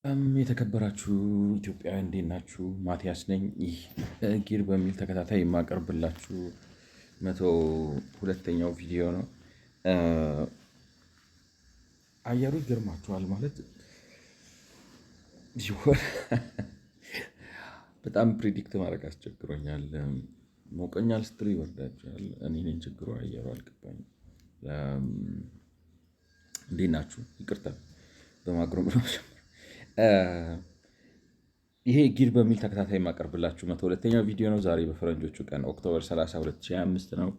የተከበራችሁ ኢትዮጵያውያን እንዴት ናችሁ? ማቲያስ ነኝ። ይህ ጊር በሚል ተከታታይ የማቀርብላችሁ 102ኛው ቪዲዮ ነው። አየሩ ይገርማችኋል ማለት ሲሆን በጣም ፕሪዲክት ማድረግ አስቸግሮኛል። ሞቀኛል ስትሉ ይወርዳችኋል። እኔ ነኝ ችግሩ፣ አየሩ አልገባኝም። እንዴት ናችሁ? ይቅርታ በማጉረምረም ይሄ ጊር በሚል ተከታታይ የማቀርብላችሁ 102ኛው ቪዲዮ ነው። ዛሬ በፈረንጆቹ ቀን ኦክቶበር 30 2025 ነው።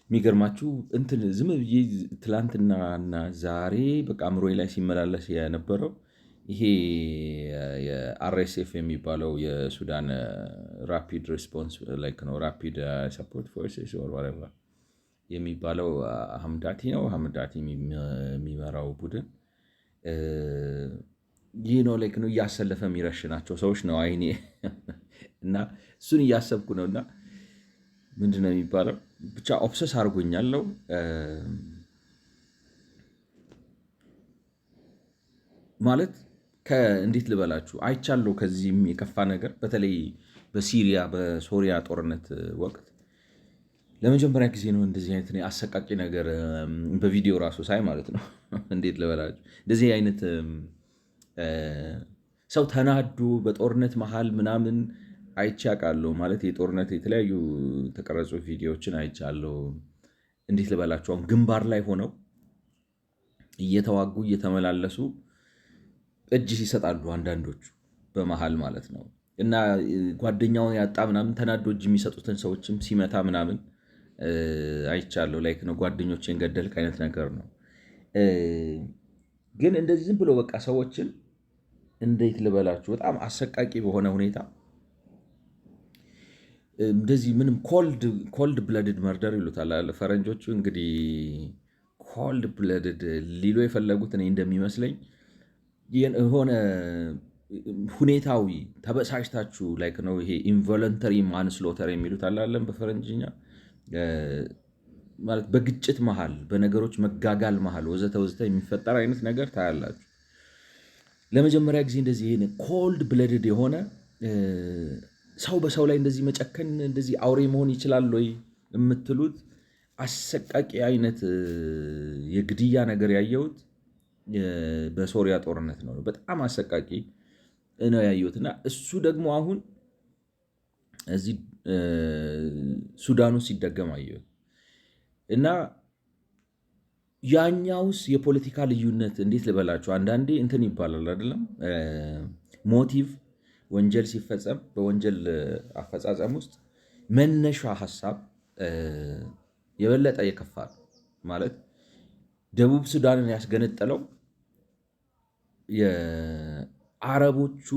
የሚገርማችሁ እንትን ዝም ብዬ ትላንትናና ዛሬ በቃ አእምሮዬ ላይ ሲመላለስ የነበረው ይሄ የአርኤስኤፍ የሚባለው የሱዳን ራፒድ ሪስፖንስ ላይክ ነው ራፒድ ሰፖርት ፎርስ የሚባለው ሀምዳቲ ነው። ሀምዳቲ የሚመራው ቡድን ይህ ነው ላይክ ነው እያሰለፈ የሚረሽናቸው ሰዎች ነው አይኔ እና እሱን እያሰብኩ ነው። እና ምንድነው የሚባለው ብቻ ኦብሰስ አድርጎኛለው። ማለት እንዴት ልበላችሁ አይቻለሁ ከዚህም የከፋ ነገር በተለይ በሲሪያ በሶሪያ ጦርነት ወቅት ለመጀመሪያ ጊዜ ነው እንደዚህ አይነት አሰቃቂ ነገር በቪዲዮ ራሱ ሳይ ማለት ነው። እንዴት ልበላችሁ እንደዚህ አይነት ሰው ተናዶ በጦርነት መሃል ምናምን አይቼ አውቃለሁ። ማለት የጦርነት የተለያዩ ተቀረጹ ቪዲዮዎችን አይቻለሁ። እንዴት ልበላችሁ አሁን ግንባር ላይ ሆነው እየተዋጉ እየተመላለሱ እጅ ሲሰጣሉ አንዳንዶቹ በመሃል ማለት ነው። እና ጓደኛውን ያጣ ምናምን ተናዶ እጅ የሚሰጡትን ሰዎችም ሲመታ ምናምን አይቻለሁ። ላይክ ነው ጓደኞችን ገደልክ አይነት ነገር ነው። ግን እንደዚህ ዝም ብሎ በቃ ሰዎችን እንዴት ልበላችሁ በጣም አሰቃቂ በሆነ ሁኔታ እንደዚህ ምንም ኮልድ ብለድድ መርደር ይሉታል ፈረንጆቹ። እንግዲህ ኮልድ ብለድድ ሊሉ የፈለጉት እኔ እንደሚመስለኝ የሆነ ሁኔታዊ ተበሳጭታችሁ ላይክ ነው ይሄ ኢንቮለንተሪ ማንስሎተር የሚሉት አላለም በፈረንጅኛ ማለት በግጭት መሃል በነገሮች መጋጋል መሃል ወዘተ ወዘተ የሚፈጠር አይነት ነገር ታያላችሁ። ለመጀመሪያ ጊዜ እንደዚህ ይሄን ኮልድ ብለድድ የሆነ ሰው በሰው ላይ እንደዚህ መጨከን እንደዚህ አውሬ መሆን ይችላል ወይ የምትሉት አሰቃቂ አይነት የግድያ ነገር ያየሁት በሶሪያ ጦርነት ነው። በጣም አሰቃቂ ነው ያየሁት። እና እሱ ደግሞ አሁን እዚህ ሱዳኑ ሲደገም አየሁት። እና ያኛውስ የፖለቲካ ልዩነት እንዴት ልበላችሁ አንዳንዴ እንትን ይባላል አይደለም ሞቲቭ ወንጀል ሲፈጸም በወንጀል አፈጻጸም ውስጥ መነሻ ሀሳብ የበለጠ የከፋ ነው። ማለት ደቡብ ሱዳንን ያስገነጠለው የአረቦቹ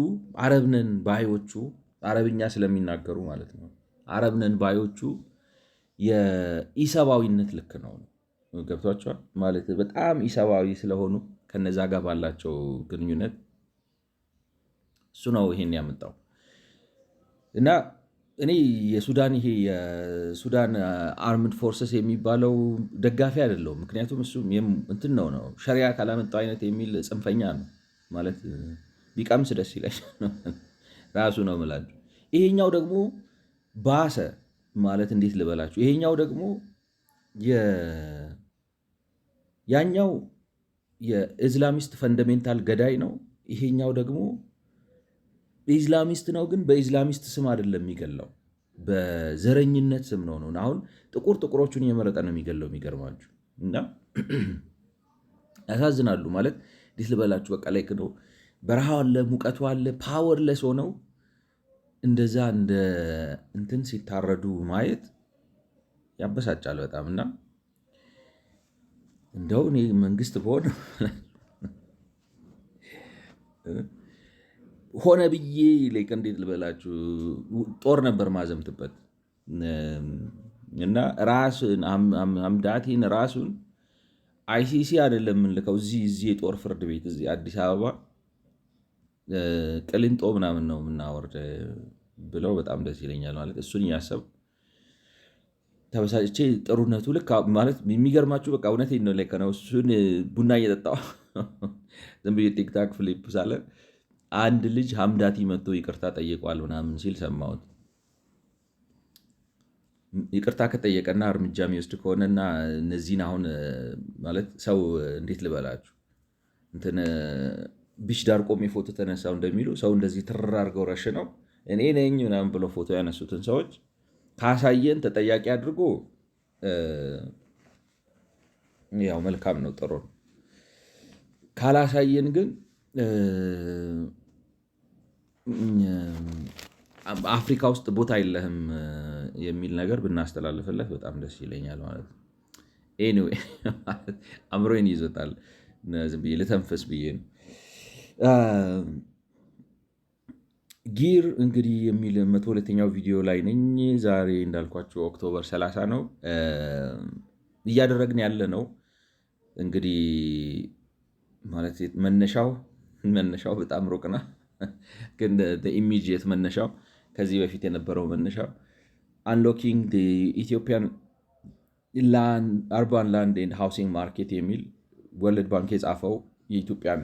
አረብነን ባዮቹ አረብኛ ስለሚናገሩ ማለት ነው አረብነን ባዮቹ የኢሰባዊነት ልክ ነው ገብቷቸዋል ማለት በጣም ኢሰባዊ ስለሆኑ ከነዛ ጋር ባላቸው ግንኙነት እሱ ነው ይሄን ያመጣው። እና እኔ የሱዳን የሱዳን አርምድ ፎርስስ የሚባለው ደጋፊ አይደለሁም። ምክንያቱም እሱ እንትን ነው ሸሪያ ካላመጣው አይነት የሚል ጽንፈኛ ነው ማለት ቢቀምስ ደስ ይለኝ ራሱ ነው ምላችሁ። ይሄኛው ደግሞ ባሰ ማለት እንዴት ልበላችሁ ይሄኛው ደግሞ ያኛው የኢስላሚስት ፈንዳሜንታል ገዳይ ነው። ይሄኛው ደግሞ ኢስላሚስት ነው፣ ግን በኢስላሚስት ስም አይደለም የሚገለው በዘረኝነት ስም ነው። አሁን ጥቁሮቹን እየመረጠ ነው የሚገለው የሚገርማችሁ። እና ያሳዝናሉ ማለት እንዴት ልበላችሁ በቃ ላይ ነው በረሃ አለ ሙቀቱ አለ ፓወርለስ ሆነው እንደዛ እንደ እንትን ሲታረዱ ማየት ያበሳጫል በጣም። እና እንደው እኔ መንግስት በሆነ ሆነ ብዬ ላይክ እንዴት ልበላችሁ ጦር ነበር ማዘምትበት እና ራስን አምዳቴን ራሱን አይሲሲ አይደለም የምንልከው እዚህ የጦር ፍርድ ቤት እዚህ አዲስ አበባ ቅሊንጦ ምናምን ነው የምናወርድ ብለው በጣም ደስ ይለኛል። ማለት እሱን እያሰብ ተበሳጭቼ ጥሩነቱ ልክ ማለት የሚገርማችሁ በቃ እውነቴን ነው ላይ ከነው እሱን ቡና እየጠጣሁ ዝም ብዬ ቲክታክ ፍሊፕ ሳለ አንድ ልጅ ሀምዳቲ መጥቶ ይቅርታ ጠይቋል ምናምን ሲል ሰማሁት። ይቅርታ ከጠየቀና እርምጃ የሚወስድ ከሆነና እነዚህን አሁን ማለት ሰው እንዴት ልበላችሁ እንትን ቢች ዳር ቆሜ ፎቶ ተነሳው እንደሚሉ ሰው እንደዚህ ትርር አድርገው ረሽ ነው እኔ ነኝ ምናምን ብሎ ፎቶ ያነሱትን ሰዎች ካሳየን ተጠያቂ አድርጎ ያው መልካም ነው፣ ጥሩ ነው። ካላሳየን ግን አፍሪካ ውስጥ ቦታ የለህም የሚል ነገር ብናስተላልፍለት በጣም ደስ ይለኛል ማለት ነው። ኤኒዌይ አእምሮዬን ይዞታል፣ ዝም ብዬ ልተንፈስ ብዬ ነው። ጊር እንግዲህ የሚል 102ኛው ቪዲዮ ላይ ነኝ። ዛሬ እንዳልኳቸው ኦክቶበር 30 ነው እያደረግን ያለ ነው። እንግዲህ ማለት መነሻው በጣም ሩቅ ነው፣ ግን ኢሚዲየት መነሻው ከዚህ በፊት የነበረው መነሻው አንሎኪንግ ኢትዮጵያን አርባን ላንድ ኤንድ ሃውሲንግ ማርኬት የሚል ወርልድ ባንክ የጻፈው የኢትዮጵያን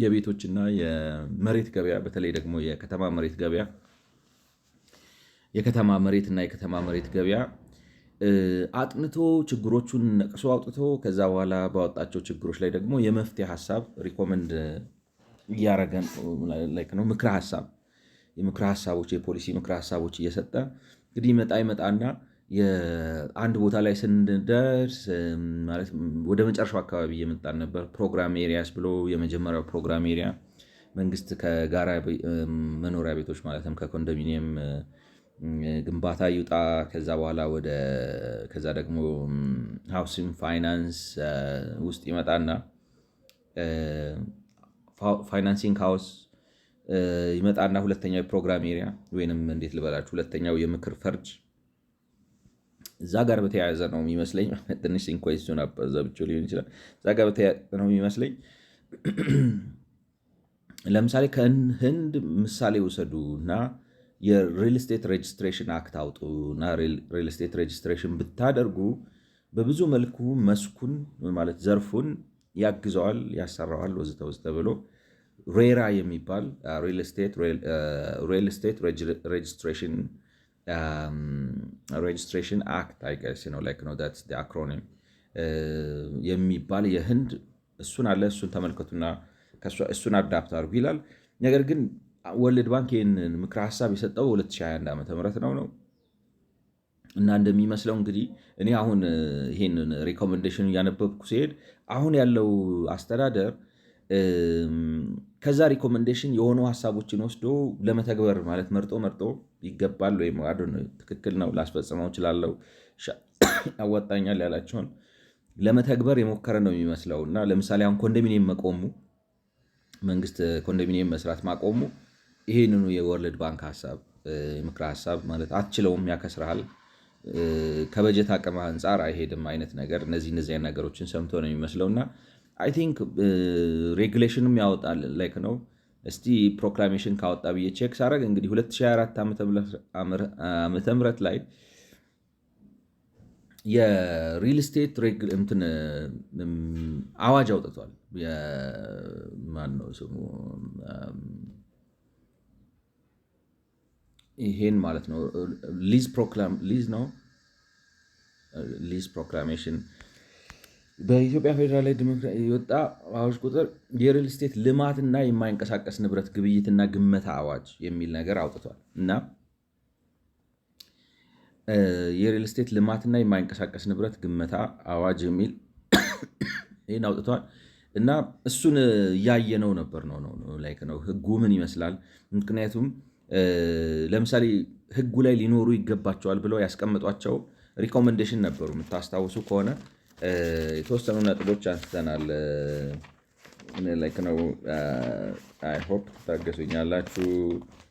የቤቶችና የመሬት ገበያ በተለይ ደግሞ የከተማ መሬት ገበያ የከተማ መሬትና የከተማ መሬት ገበያ አጥንቶ ችግሮቹን ነቅሶ አውጥቶ ከዛ በኋላ ባወጣቸው ችግሮች ላይ ደግሞ የመፍትሄ ሀሳብ ሪኮመንድ እያረገን ነው። የምክረ ሀሳቦች የፖሊሲ ምክረ ሀሳቦች እየሰጠ እንግዲህ ይመጣና አንድ ቦታ ላይ ስንደርስ ማለት ወደ መጨረሻው አካባቢ እየመጣን ነበር። ፕሮግራም ኤሪያስ ብሎ የመጀመሪያው ፕሮግራም ኤሪያ መንግስት ከጋራ መኖሪያ ቤቶች ማለትም ከኮንዶሚኒየም ግንባታ ይውጣ፣ ከዛ በኋላ ከዛ ደግሞ ሃውሲንግ ፋይናንስ ውስጥ ይመጣና ፋይናንሲንግ ሃውስ ይመጣና ሁለተኛው የፕሮግራም ኤሪያ ወይንም እንዴት ልበላችሁ ሁለተኛው የምክር ፈርጅ እዛ ጋር በተያያዘ ነው የሚመስለኝ። ትንሽ ኢንኮስቲን አዘብቸው ሊሆን ይችላል። እዛ ጋር በተያያዘ ነው የሚመስለኝ። ለምሳሌ ከህንድ ምሳሌ ውሰዱ እና የሪል ስቴት ሬጅስትሬሽን አክት አውጡ እና ሪል ስቴት ሬጅስትሬሽን ብታደርጉ በብዙ መልኩ መስኩን ማለት ዘርፉን ያግዘዋል፣ ያሰራዋል ወዘተ ወዘተ ብሎ ሬራ የሚባል ሪል ስቴት ሬጅስትሬሽን አክት አይገስ ነው ላይክ ነው ዳትስ ዘ አክሮኒም የሚባል የህንድ እሱን አለ። እሱን ተመልከቱና እሱን አዳፕት አድርጉ ይላል። ነገር ግን ወርልድ ባንክ ይህንን ምክረ ሀሳብ የሰጠው 2021 ዓ.ም ነው እና እንደሚመስለው እንግዲህ እኔ አሁን ይህንን ሪኮሜንዴሽን እያነበብኩ ሲሄድ አሁን ያለው አስተዳደር ከዛ ሪኮሜንዴሽን የሆኑ ሀሳቦችን ወስዶ ለመተግበር ማለት መርጦ ይገባል ወይም ትክክል ነው ላስፈጽመው እችላለሁ ያዋጣኛል ያላቸውን ለመተግበር የሞከረ ነው የሚመስለው እና ለምሳሌ አሁን ኮንዶሚኒየም መቆሙ መንግስት ኮንዶሚኒየም መስራት ማቆሙ ይሄንኑ የወርልድ ባንክ ሀሳብ ምክረ ሀሳብ ማለት አትችለውም፣ ያከስርሃል፣ ከበጀት አቅም አንጻር አይሄድም አይነት ነገር እነዚህ ነገሮችን ሰምቶ ነው የሚመስለው እና አይ ቲንክ ሬጉሌሽንም ያወጣል ላይክ ነው። እስቲ ፕሮክላሜሽን ካወጣ ብዬ ቼክ ሳረግ እንግዲህ 2024 ዓመተ ምህረት ላይ የሪል ስቴት አዋጅ አውጥቷል። ማነው ስሙ ይሄን ማለት ነው ሊዝ ፕሮክላሜሽን በኢትዮጵያ ፌዴራላዊ ዲሞክራሲ የወጣ አዋጅ ቁጥር የሪል ስቴት ልማትና የማይንቀሳቀስ ንብረት ግብይትና ግመታ አዋጅ የሚል ነገር አውጥቷል እና የሪል ስቴት ልማትና የማይንቀሳቀስ ንብረት ግመታ አዋጅ የሚል ይህን አውጥቷል እና እሱን እያየነው ነበር ነው ህጉ ምን ይመስላል። ምክንያቱም ለምሳሌ ህጉ ላይ ሊኖሩ ይገባቸዋል ብለው ያስቀምጧቸው ሪኮሜንዴሽን ነበሩ። የምታስታውሱ ከሆነ የተወሰኑ ነጥቦች አንስተናል። ነው አይ ሆፕ ታገሱኛላችሁ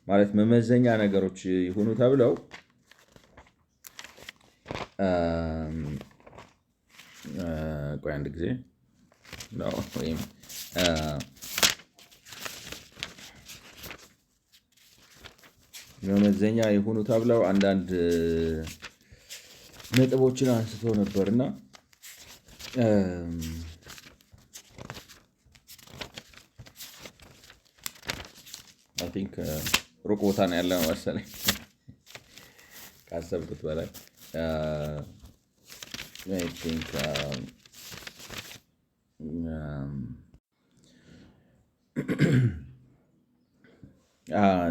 ማለት መመዘኛ ነገሮች ይሁኑ ተብለው ቆይ አንድ ጊዜ ነው ወይም መመዘኛ ይሁኑ ተብለው አንዳንድ ነጥቦችን አንስቶ ነበርና አይ ቲንክ ሩቅ ቦታ ነው ያለ መሰለኝ ካሰብኩት በላይ። አይ ቲንክ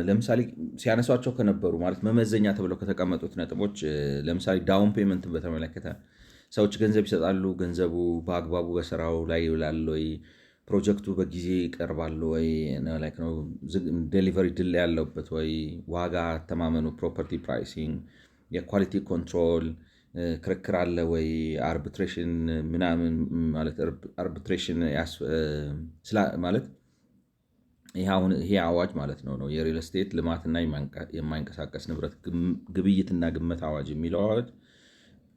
ለምሳሌ ሲያነሷቸው ከነበሩ ማለት መመዘኛ ተብለው ከተቀመጡት ነጥቦች ለምሳሌ ዳውን ፔመንትን በተመለከተ ሰዎች ገንዘብ ይሰጣሉ፣ ገንዘቡ በአግባቡ በስራው ላይ ይውላል ወይ፣ ፕሮጀክቱ በጊዜ ይቀርባል ወይ፣ ዴሊቨሪ ድል ያለበት ወይ፣ ዋጋ አተማመኑ፣ ፕሮፐርቲ ፕራይሲንግ፣ የኳሊቲ ኮንትሮል ክርክር አለ ወይ፣ አርቢትሬሽን ምናምን ማለት አርቢትሬሽን ማለት ይሄ አዋጅ ማለት ነው የሪል ስቴት ልማትና የማይንቀሳቀስ ንብረት ግብይትና ግመት አዋጅ የሚለው አዋጅ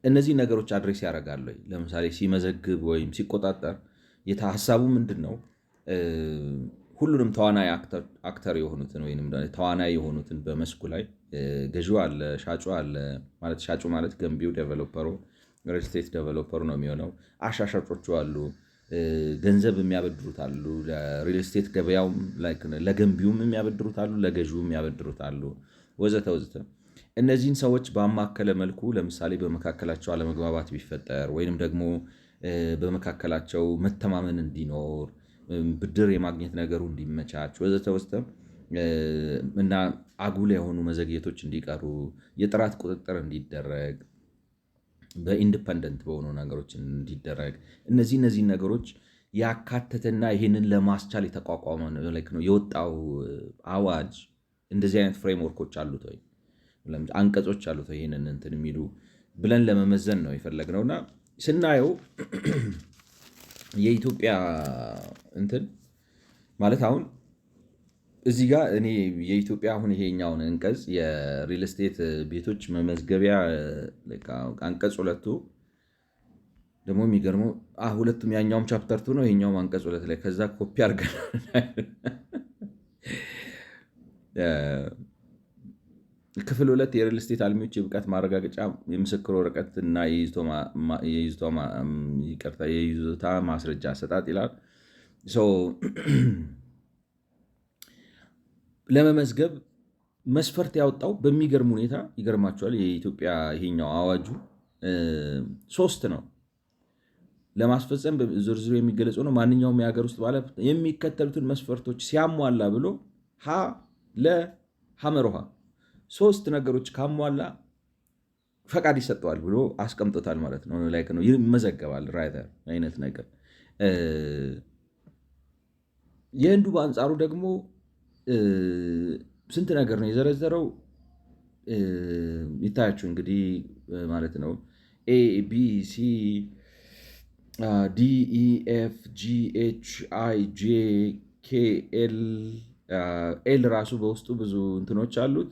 እነዚህ ነገሮች አድሬስ ያደርጋሉ። ለምሳሌ ሲመዘግብ ወይም ሲቆጣጠር ሀሳቡ ምንድን ነው? ሁሉንም ተዋናይ አክተር የሆኑትን ወይም ተዋናይ የሆኑትን በመስኩ ላይ ገዢው አለ፣ ሻጩ አለ። ማለት ሻጩ ማለት ገንቢው ዴቨሎፐሩ፣ ሪል ስቴት ዴቨሎፐሩ ነው የሚሆነው። አሻሻጮቹ አሉ፣ ገንዘብ የሚያበድሩት አሉ፣ ለሪል ስቴት ገበያውም ለገንቢውም የሚያበድሩት አሉ፣ ለገዢውም ያበድሩት አሉ፣ ወዘተ ወዘተ። እነዚህን ሰዎች ባማከለ መልኩ ለምሳሌ በመካከላቸው አለመግባባት ቢፈጠር ወይንም ደግሞ በመካከላቸው መተማመን እንዲኖር፣ ብድር የማግኘት ነገሩ እንዲመቻች ወዘተ ወዘተ እና አጉል የሆኑ መዘግየቶች እንዲቀሩ፣ የጥራት ቁጥጥር እንዲደረግ፣ በኢንዲፐንደንት በሆኑ ነገሮች እንዲደረግ እነዚህ ነገሮች ያካተተና ይህንን ለማስቻል የተቋቋመ ነው የወጣው አዋጅ። እንደዚህ አይነት ፍሬምወርኮች አሉት ወይ አንቀጾች አሉት ወይ ይህንን እንትን የሚሉ ብለን ለመመዘን ነው የፈለግነውና ስናየው የኢትዮጵያ እንትን ማለት አሁን እዚህ ጋር እኔ የኢትዮጵያ አሁን ይሄኛውን አንቀጽ የሪል ስቴት ቤቶች መመዝገቢያ አንቀጽ 2 ደግሞ የሚገርመው ሁለቱም ያኛውም ቻፕተር 2 ነው ይሄኛውም አንቀጽ 2 ላይ ከዛ ኮፒ አድርገን ክፍል 2 የሪል ስቴት አልሚዎች የብቃት ማረጋገጫ የምስክር ወረቀት እና የይዞታ ማስረጃ አሰጣጥ ይላል። ለመመዝገብ መስፈርት ያወጣው በሚገርም ሁኔታ ይገርማቸዋል። የኢትዮጵያ ይሄኛው አዋጁ 3 ነው። ለማስፈጸም ዝርዝሩ የሚገለጸው ነው። ማንኛውም የሀገር ውስጥ ባለሀብት የሚከተሉትን መስፈርቶች ሲያሟላ ብሎ ሐመርሃ 3 ነገሮች ካሟላ ፈቃድ ይሰጠዋል ብሎ አስቀምጦታል ማለት ነው። ነው ይመዘገባል ራይተር አይነት ነገር። የህንዱ በአንጻሩ ደግሞ ስንት ነገር ነው የዘረዘረው ይታያችሁ እንግዲህ ማለት ነው። ኤ ቢ ሲ ዲ ኢ ኤፍ ጂ ኤች አይ ጄ ኬ ኤል ራሱ በውስጡ ብዙ እንትኖች አሉት።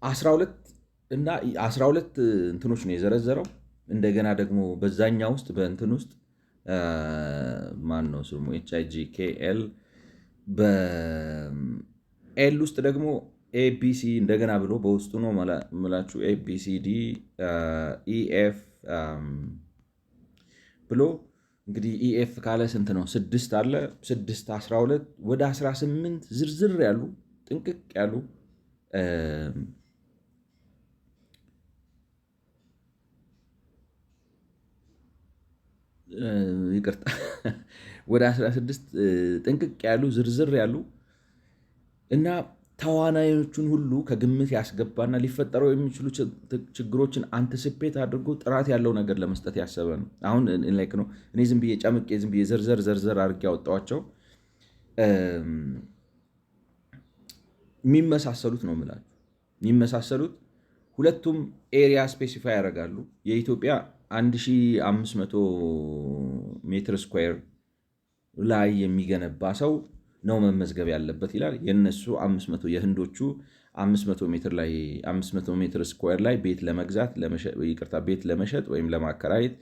12 እና 12 እንትኖች ነው የዘረዘረው። እንደገና ደግሞ በዛኛ ውስጥ በእንትን ውስጥ ማን ነው ስሙ HIGKL በኤል ውስጥ ደግሞ ኤቢሲ እንደገና ብሎ በውስጡ ነው ምላችሁ ኤቢሲዲ ኢኤፍ ብሎ እንግዲህ ኢኤፍ ካለ ስንት ነው? 6 አለ 6 12 ወደ 18 ዝርዝር ያሉ ጥንቅቅ ያሉ ይቅርታ ወደ 16 ጥንቅቅ ያሉ ዝርዝር ያሉ እና ተዋናዮቹን ሁሉ ከግምት ያስገባና ሊፈጠረው የሚችሉ ችግሮችን አንትስፔት አድርጎ ጥራት ያለው ነገር ለመስጠት ያሰበ ነው። አሁን ነው እኔ ዝም ብዬ ጨምቄ ዝም ብዬ ዘርዘር አድርጌ ያወጣኋቸው የሚመሳሰሉት ነው የምላችሁ። የሚመሳሰሉት ሁለቱም ኤሪያ ስፔሲፋይ ያደርጋሉ። የኢትዮጵያ 1500 ሜትር ስኩዌር ላይ የሚገነባ ሰው ነው መመዝገብ ያለበት ይላል። የነሱ 500 የህንዶቹ 500 ሜትር ስኩዌር ላይ ቤት ለመግዛት ቤት ለመሸጥ ወይም ለማከራየት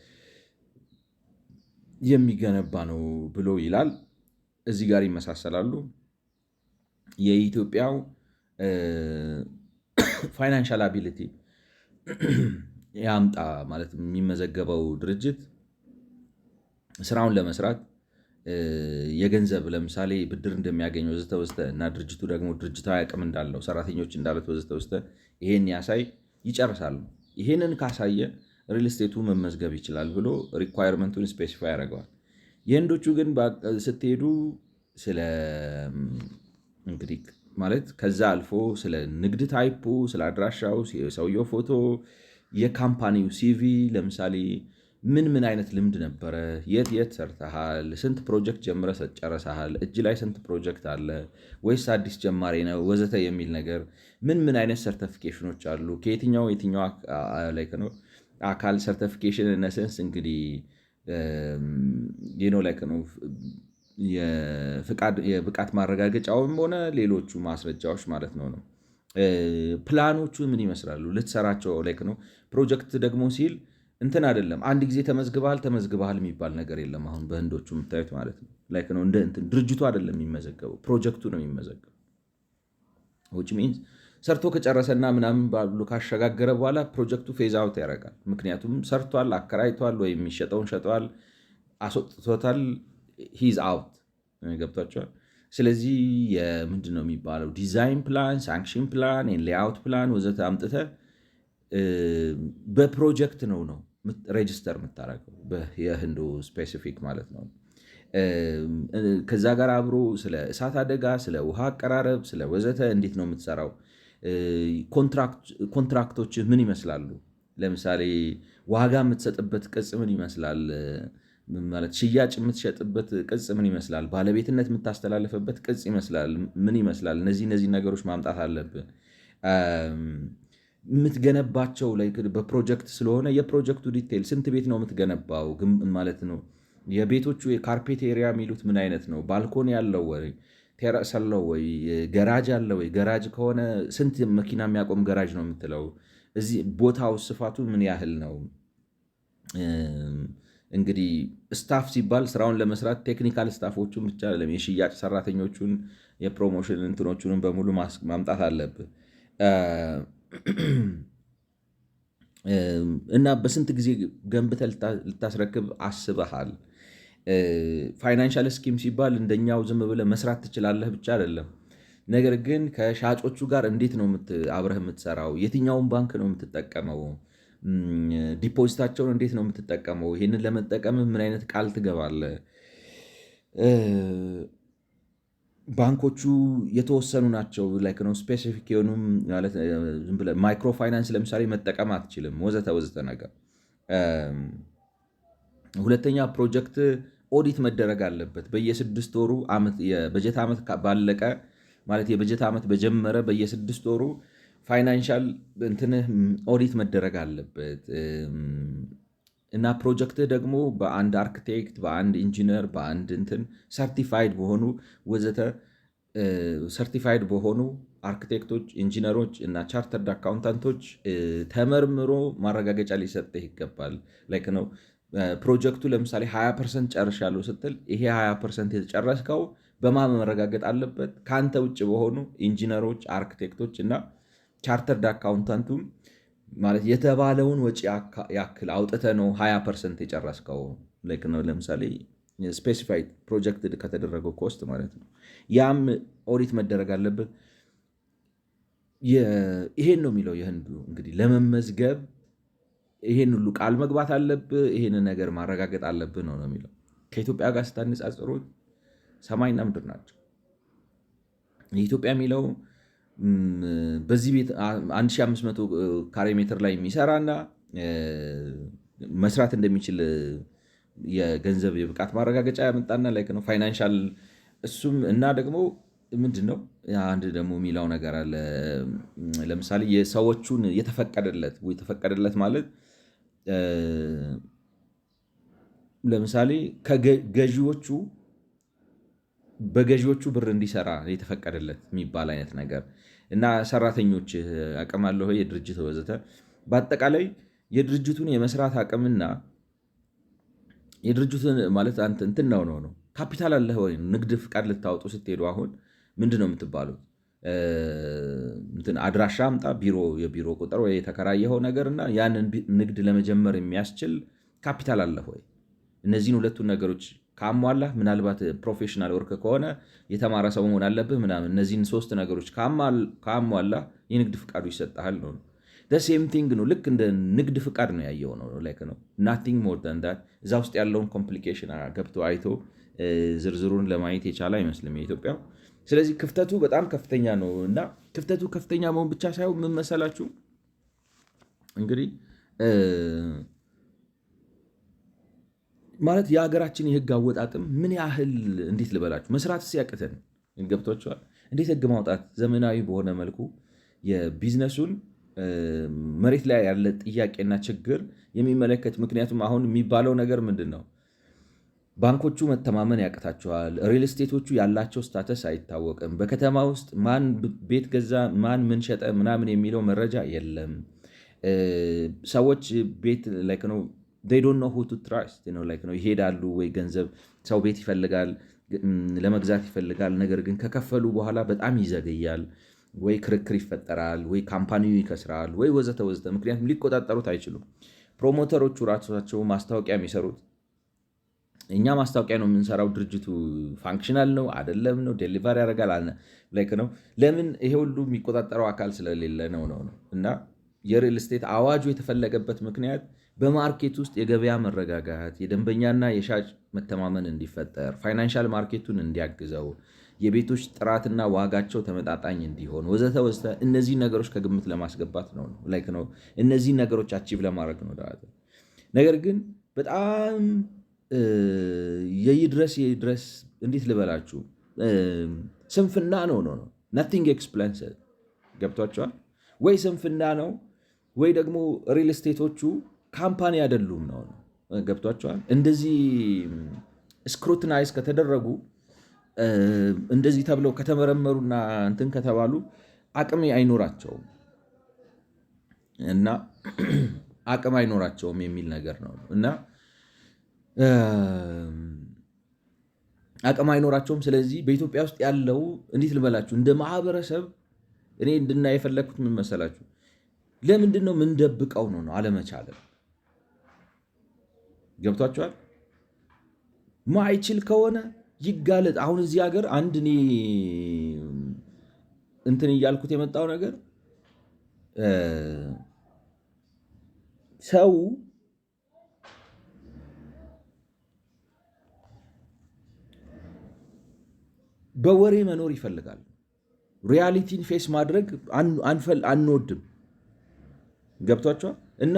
የሚገነባ ነው ብሎ ይላል። እዚህ ጋር ይመሳሰላሉ። የኢትዮጵያው ፋይናንሻል አቢሊቲ ያምጣ ማለት የሚመዘገበው ድርጅት ስራውን ለመስራት የገንዘብ ለምሳሌ ብድር እንደሚያገኝ ወዘተ ወዘተ እና ድርጅቱ ደግሞ ድርጅታዊ አቅም እንዳለው ሰራተኞች እንዳሉት ወዘተ ወዘተ ይሄን ያሳይ ይጨርሳሉ። ይሄንን ካሳየ ሪል ስቴቱ መመዝገብ ይችላል ብሎ ሪኳየርመንቱን ስፔሲፋይ ያደርገዋል። የህንዶቹ ግን ስትሄዱ ስለ እንግዲህ ማለት ከዛ አልፎ ስለ ንግድ ታይፑ፣ ስለ አድራሻው፣ የሰውየው ፎቶ፣ የካምፓኒው ሲቪ ለምሳሌ ምን ምን አይነት ልምድ ነበረ፣ የት የት ሰርተሃል፣ ስንት ፕሮጀክት ጀምረ ጨረሰሃል፣ እጅ ላይ ስንት ፕሮጀክት አለ ወይስ አዲስ ጀማሪ ነው ወዘተ የሚል ነገር፣ ምን ምን አይነት ሰርተፊኬሽኖች አሉ፣ ከየትኛው የትኛው ነው አካል ሰርቲፊኬሽን ነሰንስ እንግዲህ ነው የብቃት ማረጋገጫውም ሆነ ሌሎቹ ማስረጃዎች ማለት ነው። ፕላኖቹ ምን ይመስላሉ ልትሰራቸው ነው። ፕሮጀክት ደግሞ ሲል እንትን አይደለም አንድ ጊዜ ተመዝግበሃል የሚባል ነገር የለም። አሁን በህንዶቹ የምታዩት ማለት ነው እንደ እንትን ድርጅቱ አይደለም የሚመዘገበው ፕሮጀክቱ ነው የሚመዘገበው። which means ሰርቶ ከጨረሰና ምናምን ባሉ ካሸጋገረ በኋላ ፕሮጀክቱ ፌዝ አውት ያደርጋል። ምክንያቱም ሰርቷል፣ አከራይቷል፣ ወይም የሚሸጠውን ሸጠዋል፣ አስወጥቶታል፣ ሂዝ አውት ገብቷቸዋል። ስለዚህ ምንድን ነው የሚባለው ዲዛይን ፕላን፣ ሳንክሽን ፕላን፣ ሌአውት ፕላን ወዘተ አምጥተ በፕሮጀክት ነው ሬጅስተር የምታደርገው የህንዱ ስፔሲፊክ ማለት ነው። ከዛ ጋር አብሮ ስለ እሳት አደጋ፣ ስለ ውሃ አቀራረብ፣ ስለ ወዘተ እንዴት ነው የምትሰራው፣ ኮንትራክቶች ምን ይመስላሉ፣ ለምሳሌ ዋጋ የምትሰጥበት ቅጽ ምን ይመስላል፣ ማለት ሽያጭ የምትሸጥበት ቅጽ ምን ይመስላል፣ ባለቤትነት የምታስተላልፍበት ቅጽ ምን ይመስላል። እነዚህ ነገሮች ማምጣት አለብን። የምትገነባቸው በፕሮጀክት ስለሆነ የፕሮጀክቱ ዲቴይል ስንት ቤት ነው የምትገነባው ማለት ነው። የቤቶቹ የካርፔት ኤሪያ የሚሉት ምን አይነት ነው፣ ባልኮን ያለው ወይ ቴራስ አለው ወይ፣ ገራጅ አለ ወይ፣ ገራጅ ከሆነ ስንት መኪና የሚያቆም ገራጅ ነው የምትለው፣ እዚህ ቦታው ስፋቱ ምን ያህል ነው። እንግዲህ ስታፍ ሲባል ስራውን ለመስራት ቴክኒካል ስታፎቹን ብቻ የሽያጭ ሰራተኞቹን የፕሮሞሽን እንትኖቹንም በሙሉ ማምጣት አለብህ እና በስንት ጊዜ ገንብተህ ልታስረክብ አስበሃል። ፋይናንሻል ስኪም ሲባል እንደኛው ዝም ብለህ መስራት ትችላለህ ብቻ አይደለም። ነገር ግን ከሻጮቹ ጋር እንዴት ነው አብረህ የምትሰራው? የትኛውን ባንክ ነው የምትጠቀመው? ዲፖዚታቸውን እንዴት ነው የምትጠቀመው? ይህንን ለመጠቀም ምን አይነት ቃል ትገባለህ? ባንኮቹ የተወሰኑ ናቸው ነው ስፔሲፊክ የሆኑ ማይክሮ ፋይናንስ ለምሳሌ መጠቀም አትችልም ወዘተ ወዘተ ነገር። ሁለተኛ ፕሮጀክት ኦዲት መደረግ አለበት በየ6 ወሩ። የበጀት ዓመት ባለቀ ማለት የበጀት ዓመት በጀመረ በየ6 ወሩ ፋይናንሻል እንትንህ ኦዲት መደረግ አለበት እና ፕሮጀክትህ ደግሞ በአንድ አርክቴክት፣ በአንድ ኢንጂነር፣ በአንድ እንትን ሰርቲፋይድ በሆኑ ወዘተ ሰርቲፋይድ በሆኑ አርክቴክቶች፣ ኢንጂነሮች እና ቻርተርድ አካውንታንቶች ተመርምሮ ማረጋገጫ ሊሰጥህ ይገባል። ላይክ ነው ፕሮጀክቱ ለምሳሌ 20% ጨርሻለሁ ስትል ይሄ 20% የተጨረስከው በማን መረጋገጥ አለበት? ከአንተ ውጭ በሆኑ ኢንጂነሮች፣ አርክቴክቶች እና ቻርተርድ አካውንታንቱ ማለት የተባለውን ወጪ ያክል አውጥተ ነው 20% የጨረስከው። ልክ ነው። ለምሳሌ ስፔሲፋይድ ፕሮጀክት ከተደረገው ኮስት ማለት ነው። ያም ኦዲት መደረግ አለበት። ይሄን ነው የሚለው የህንዱ እንግዲህ ለመመዝገብ ይሄን ሁሉ ቃል መግባት አለብህ፣ ይሄን ነገር ማረጋገጥ አለብህ ነው የሚለው። ከኢትዮጵያ ጋር ስታነጻጽሩት ሰማይና ምድር ናቸው። የኢትዮጵያ የሚለው በዚህ ቤት 1500 ካሬ ሜትር ላይ የሚሰራና መስራት እንደሚችል የገንዘብ የብቃት ማረጋገጫ ያመጣና ላይ ነው ፋይናንሻል እሱም እና ደግሞ ምንድን ነው አንድ ደግሞ የሚለው ነገር አለ። ለምሳሌ የሰዎቹን የተፈቀደለት ማለት ለምሳሌ ከገዢዎቹ በገዢዎቹ ብር እንዲሰራ የተፈቀደለት የሚባል አይነት ነገር እና ሰራተኞች አቅም አለው የድርጅት ወዘተ። በአጠቃላይ የድርጅቱን የመስራት አቅምና የድርጅቱን ማለት አንተ እንትን ነው ካፒታል አለህ ወይ? ንግድ ፍቃድ ልታወጡ ስትሄዱ አሁን ምንድን ነው የምትባሉት? አድራሻ አምጣ፣ የቢሮ ቁጥር ወይ የተከራየኸው ነገር እና ያንን ንግድ ለመጀመር የሚያስችል ካፒታል አለህ ወይ? እነዚህን ሁለቱን ነገሮች ካሟላ ምናልባት ፕሮፌሽናል ወርክ ከሆነ የተማረ ሰው መሆን አለብህ ምናምን። እነዚህን 3 ነገሮች ካሟላ የንግድ ፍቃዱ ይሰጥሃል ነው። ሴም ቲንግ ነው። ልክ እንደ ንግድ ፍቃድ ነው ያየው ነው ነው ናቲንግ ሞር ዛን ዳት። እዛ ውስጥ ያለውን ኮምፕሊኬሽን ገብቶ አይቶ ዝርዝሩን ለማየት የቻለ አይመስልም የኢትዮጵያ። ስለዚህ ክፍተቱ በጣም ከፍተኛ ነው እና ክፍተቱ ከፍተኛ መሆን ብቻ ሳይሆን ምን መሰላችሁ እንግዲህ ማለት የሀገራችን የህግ አወጣጥም ምን ያህል እንዴት ልበላችሁ መስራት ሲያቅተን ገብቷቸዋል። እንዴት ህግ ማውጣት ዘመናዊ በሆነ መልኩ የቢዝነሱን መሬት ላይ ያለ ጥያቄና ችግር የሚመለከት። ምክንያቱም አሁን የሚባለው ነገር ምንድን ነው? ባንኮቹ መተማመን ያቅታቸዋል። ሪል ስቴቶቹ ያላቸው ስታተስ አይታወቅም። በከተማ ውስጥ ማን ቤት ገዛ፣ ማን ምን ሸጠ ምናምን የሚለው መረጃ የለም። ሰዎች ቤት ነው ዶንት ኖ ሁ ቱ ትራስት ነው ይሄዳሉ። ወይ ገንዘብ ሰው ቤት ይፈልጋል ለመግዛት ይፈልጋል። ነገር ግን ከከፈሉ በኋላ በጣም ይዘገያል። ወይ ክርክር ይፈጠራል፣ ወይ ካምፓኒው ይከስራል፣ ወይ ወዘተ ወዘተ። ምክንያቱም ሊቆጣጠሩት አይችሉም። ፕሮሞተሮቹ ራሳቸው ማስታወቂያ የሚሰሩት እኛ ማስታወቂያ ነው የምንሰራው፣ ድርጅቱ ፋንክሽናል ነው አይደለም ነው ዴሊቨር ያደርጋል ነው። ለምን? ይሄ ሁሉ የሚቆጣጠረው አካል ስለሌለ ነው። እና የሪል ስቴት አዋጁ የተፈለገበት ምክንያት በማርኬት ውስጥ የገበያ መረጋጋት፣ የደንበኛና የሻጭ መተማመን እንዲፈጠር፣ ፋይናንሻል ማርኬቱን እንዲያግዘው፣ የቤቶች ጥራትና ዋጋቸው ተመጣጣኝ እንዲሆን ወዘተ ወዘተ፣ እነዚህ ነገሮች ከግምት ለማስገባት ነው። እነዚህ ነገሮች አቺቭ ለማድረግ ነው። ነገር ግን በጣም የይድረስ እንዴት ልበላችሁ ስንፍና ነው። ናቲንግ ኤክስፕሌንስ ገብቷቸዋል ወይ? ስንፍና ነው ወይ ደግሞ ሪል ስቴቶቹ ካምፓኒ አይደሉም ነው። ገብቷቸዋል። እንደዚህ ስክሩትናይዝ ከተደረጉ እንደዚህ ተብለው ከተመረመሩና እንትን ከተባሉ አቅም አይኖራቸውም እና አቅም አይኖራቸውም የሚል ነገር ነው እና አቅም አይኖራቸውም። ስለዚህ በኢትዮጵያ ውስጥ ያለው እንዴት ልበላችሁ እንደ ማህበረሰብ እኔ እንድናይ የፈለግኩት ምን መሰላችሁ? ለምንድን ነው ምንደብቀው ነው አለመቻለም። ገብቷቸዋል። ማይችል ከሆነ ይጋለጥ። አሁን እዚህ ሀገር አንድ እኔ እንትን እያልኩት የመጣው ነገር ሰው በወሬ መኖር ይፈልጋል። ሪያሊቲን ፌስ ማድረግ አንወድም። ገብቷቸዋል። እና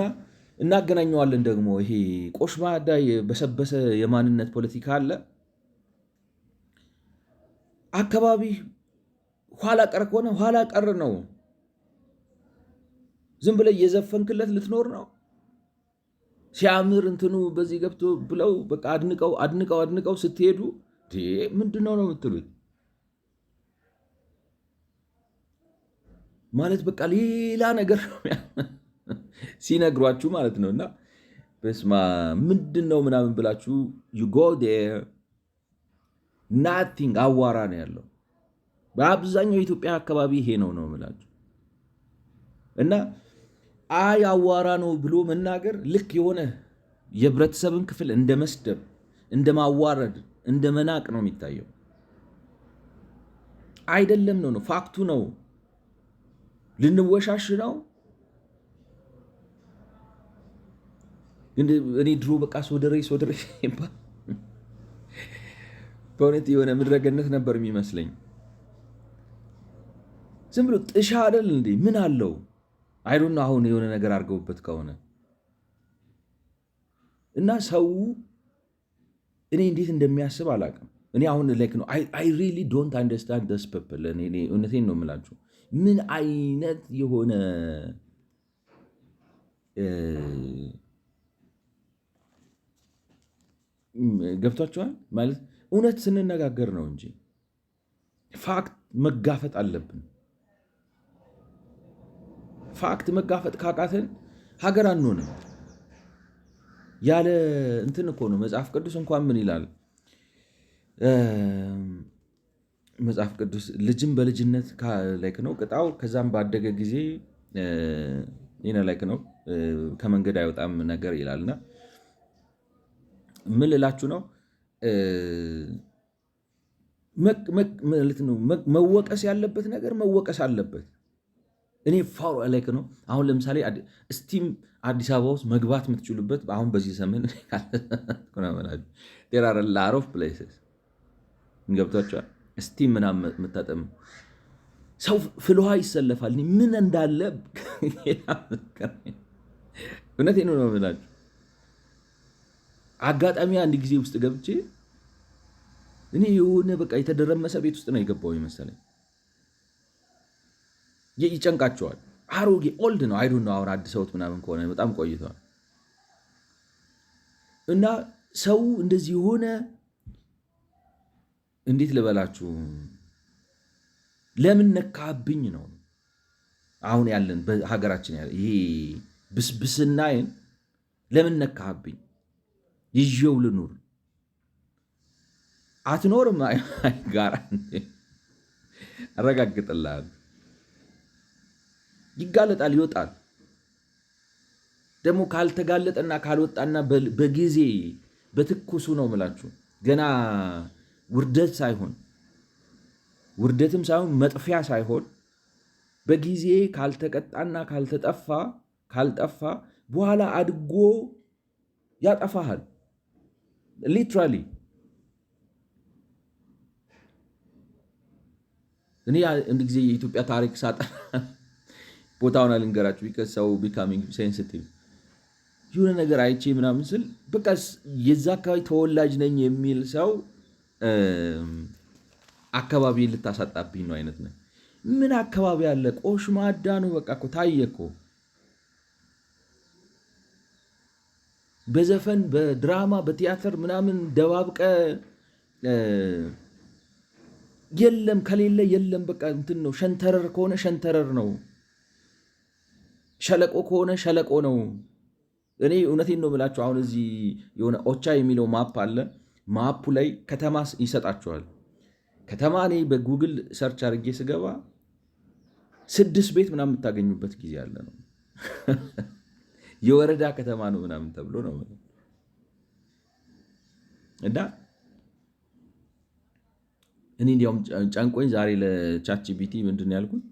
እናገናኘዋለን ደግሞ ይሄ ቆሽማዳ የበሰበሰ የማንነት ፖለቲካ አለ። አካባቢ ኋላ ቀር ከሆነ ኋላ ቀር ነው። ዝም ብለህ እየዘፈንክለት ልትኖር ነው። ሲያምር እንትኑ በዚህ ገብቶ ብለው በቃ አድንቀው ስትሄዱ ምንድነው ነው የምትሉት? ማለት በቃ ሌላ ነገር ሲነግሯችሁ ማለት ነው። እና በስማ ምንድን ነው ምናምን ብላችሁ you go there nothing አዋራ ነው ያለው። በአብዛኛው የኢትዮጵያ አካባቢ ይሄ ነው የምላችሁ። እና አዋራ ነው ብሎ መናገር ልክ የሆነ የህብረተሰብን ክፍል እንደ መስደብ፣ እንደ ማዋረድ፣ እንደ መናቅ ነው የሚታየው። አይደለም ነው ፋክቱ ነው። ልንወሻሽ ነው። እኔ ድሮ በቃ ሶደሬ በእውነት የሆነ ምድረገነት ነበር የሚመስለኝ። ዝም ብሎ ጥሻ አይደል እንዴ? ምን አለው? አይዶን አሁን የሆነ ነገር አድርገውበት ከሆነ እና ሰው እኔ እንዴት እንደሚያስብ አላውቅም። እኔ አሁን ላይክ ነው አይ ሪሊ ዶንት አንደርስታንድ ዲስ ፒፕል። እኔ እውነቴን ነው የምላችሁ። ምን አይነት የሆነ ገብቷቸዋል ማለት እውነት ስንነጋገር ነው እንጂ ፋክት መጋፈጥ አለብን። ፋክት መጋፈጥ ካቃተን ሀገር አንሆንም። ያለ እንትን እኮ ነው መጽሐፍ ቅዱስ እንኳን ምን ይላል? መጽሐፍ ቅዱስ ልጅም በልጅነት ላይክ ነው ቅጣው፣ ከዛም ባደገ ጊዜ ላይክ ነው ከመንገድ አይወጣም ነገር ይላልና ምን ልላችሁ ነው? ማለት ነው መወቀስ ያለበት ነገር መወቀስ አለበት። እኔ ፋር ላይክ ነው። አሁን ለምሳሌ ስቲም አዲስ አበባ ውስጥ መግባት የምትችሉበት አሁን በዚህ ዘመን ላር ኦፍ ፕሌስስ ገብቷቸዋል። ስቲም ምናምን የምታጠም ሰው ፍልውሃ ይሰለፋል። ምን እንዳለ እውነቴን ነው የምላችሁ። አጋጣሚ አንድ ጊዜ ውስጥ ገብቼ እኔ የሆነ በቃ የተደረመሰ ቤት ውስጥ ነው የገባው ይመሰለኝ። ይጨንቃቸዋል። አሮጌ ኦልድ ነው አይዱ ነው። አሁን አድሰውት ምናምን ከሆነ በጣም ቆይተዋል። እና ሰው እንደዚህ የሆነ እንዴት ልበላችሁ፣ ለምን ነካብኝ ነው አሁን ያለን በሀገራችን ያለ ይሄ ብስብስናዬን ለምን ነካብኝ? ይዤው ልኑር? አትኖርም። ጋር አረጋግጥልሃል። ይጋለጣል፣ ይወጣል። ደግሞ ካልተጋለጠና ካልወጣና በጊዜ በትኩሱ ነው የምላችሁ ገና ውርደትም ሳይሆን መጥፊያ ሳይሆን በጊዜ ካልተቀጣና ካልጠፋ በኋላ አድጎ ያጠፋሃል። ሊትራሊ እኔ አንድ ጊዜ የኢትዮጵያ ታሪክ ሳጠና ቦታውን አልንገራችሁ ቢከስ ሰው ቢካሚንግ ሴንሲቲቭ የሆነ ነገር አይቼ ምናምን ስል በቃ የዛ አካባቢ ተወላጅ ነኝ የሚል ሰው አካባቢ ልታሳጣብኝ ነው አይነት ነው። ምን አካባቢ አለ? ቆሽ ማዳ ነው። በቃ እኮ ታየ እኮ በዘፈን በድራማ በቲያትር ምናምን ደባብቀ የለም ከሌለ የለም። በቃ እንትን ነው። ሸንተረር ከሆነ ሸንተረር ነው። ሸለቆ ከሆነ ሸለቆ ነው። እኔ እውነቴን ነው የምላችሁ። አሁን እዚህ የሆነ ኦቻ የሚለው ማፕ አለ። ማፑ ላይ ከተማ ይሰጣችኋል። ከተማ እኔ በጉግል ሰርች አድርጌ ስገባ 6 ቤት ምናምን የምታገኙበት ጊዜ አለ ነው። የወረዳ ከተማ ነው ምናምን ተብሎ ነው እና እኔ እንዲያውም ጨንቆኝ ዛሬ ለቻት ጂፒቲ ምንድን ነው ያልኩት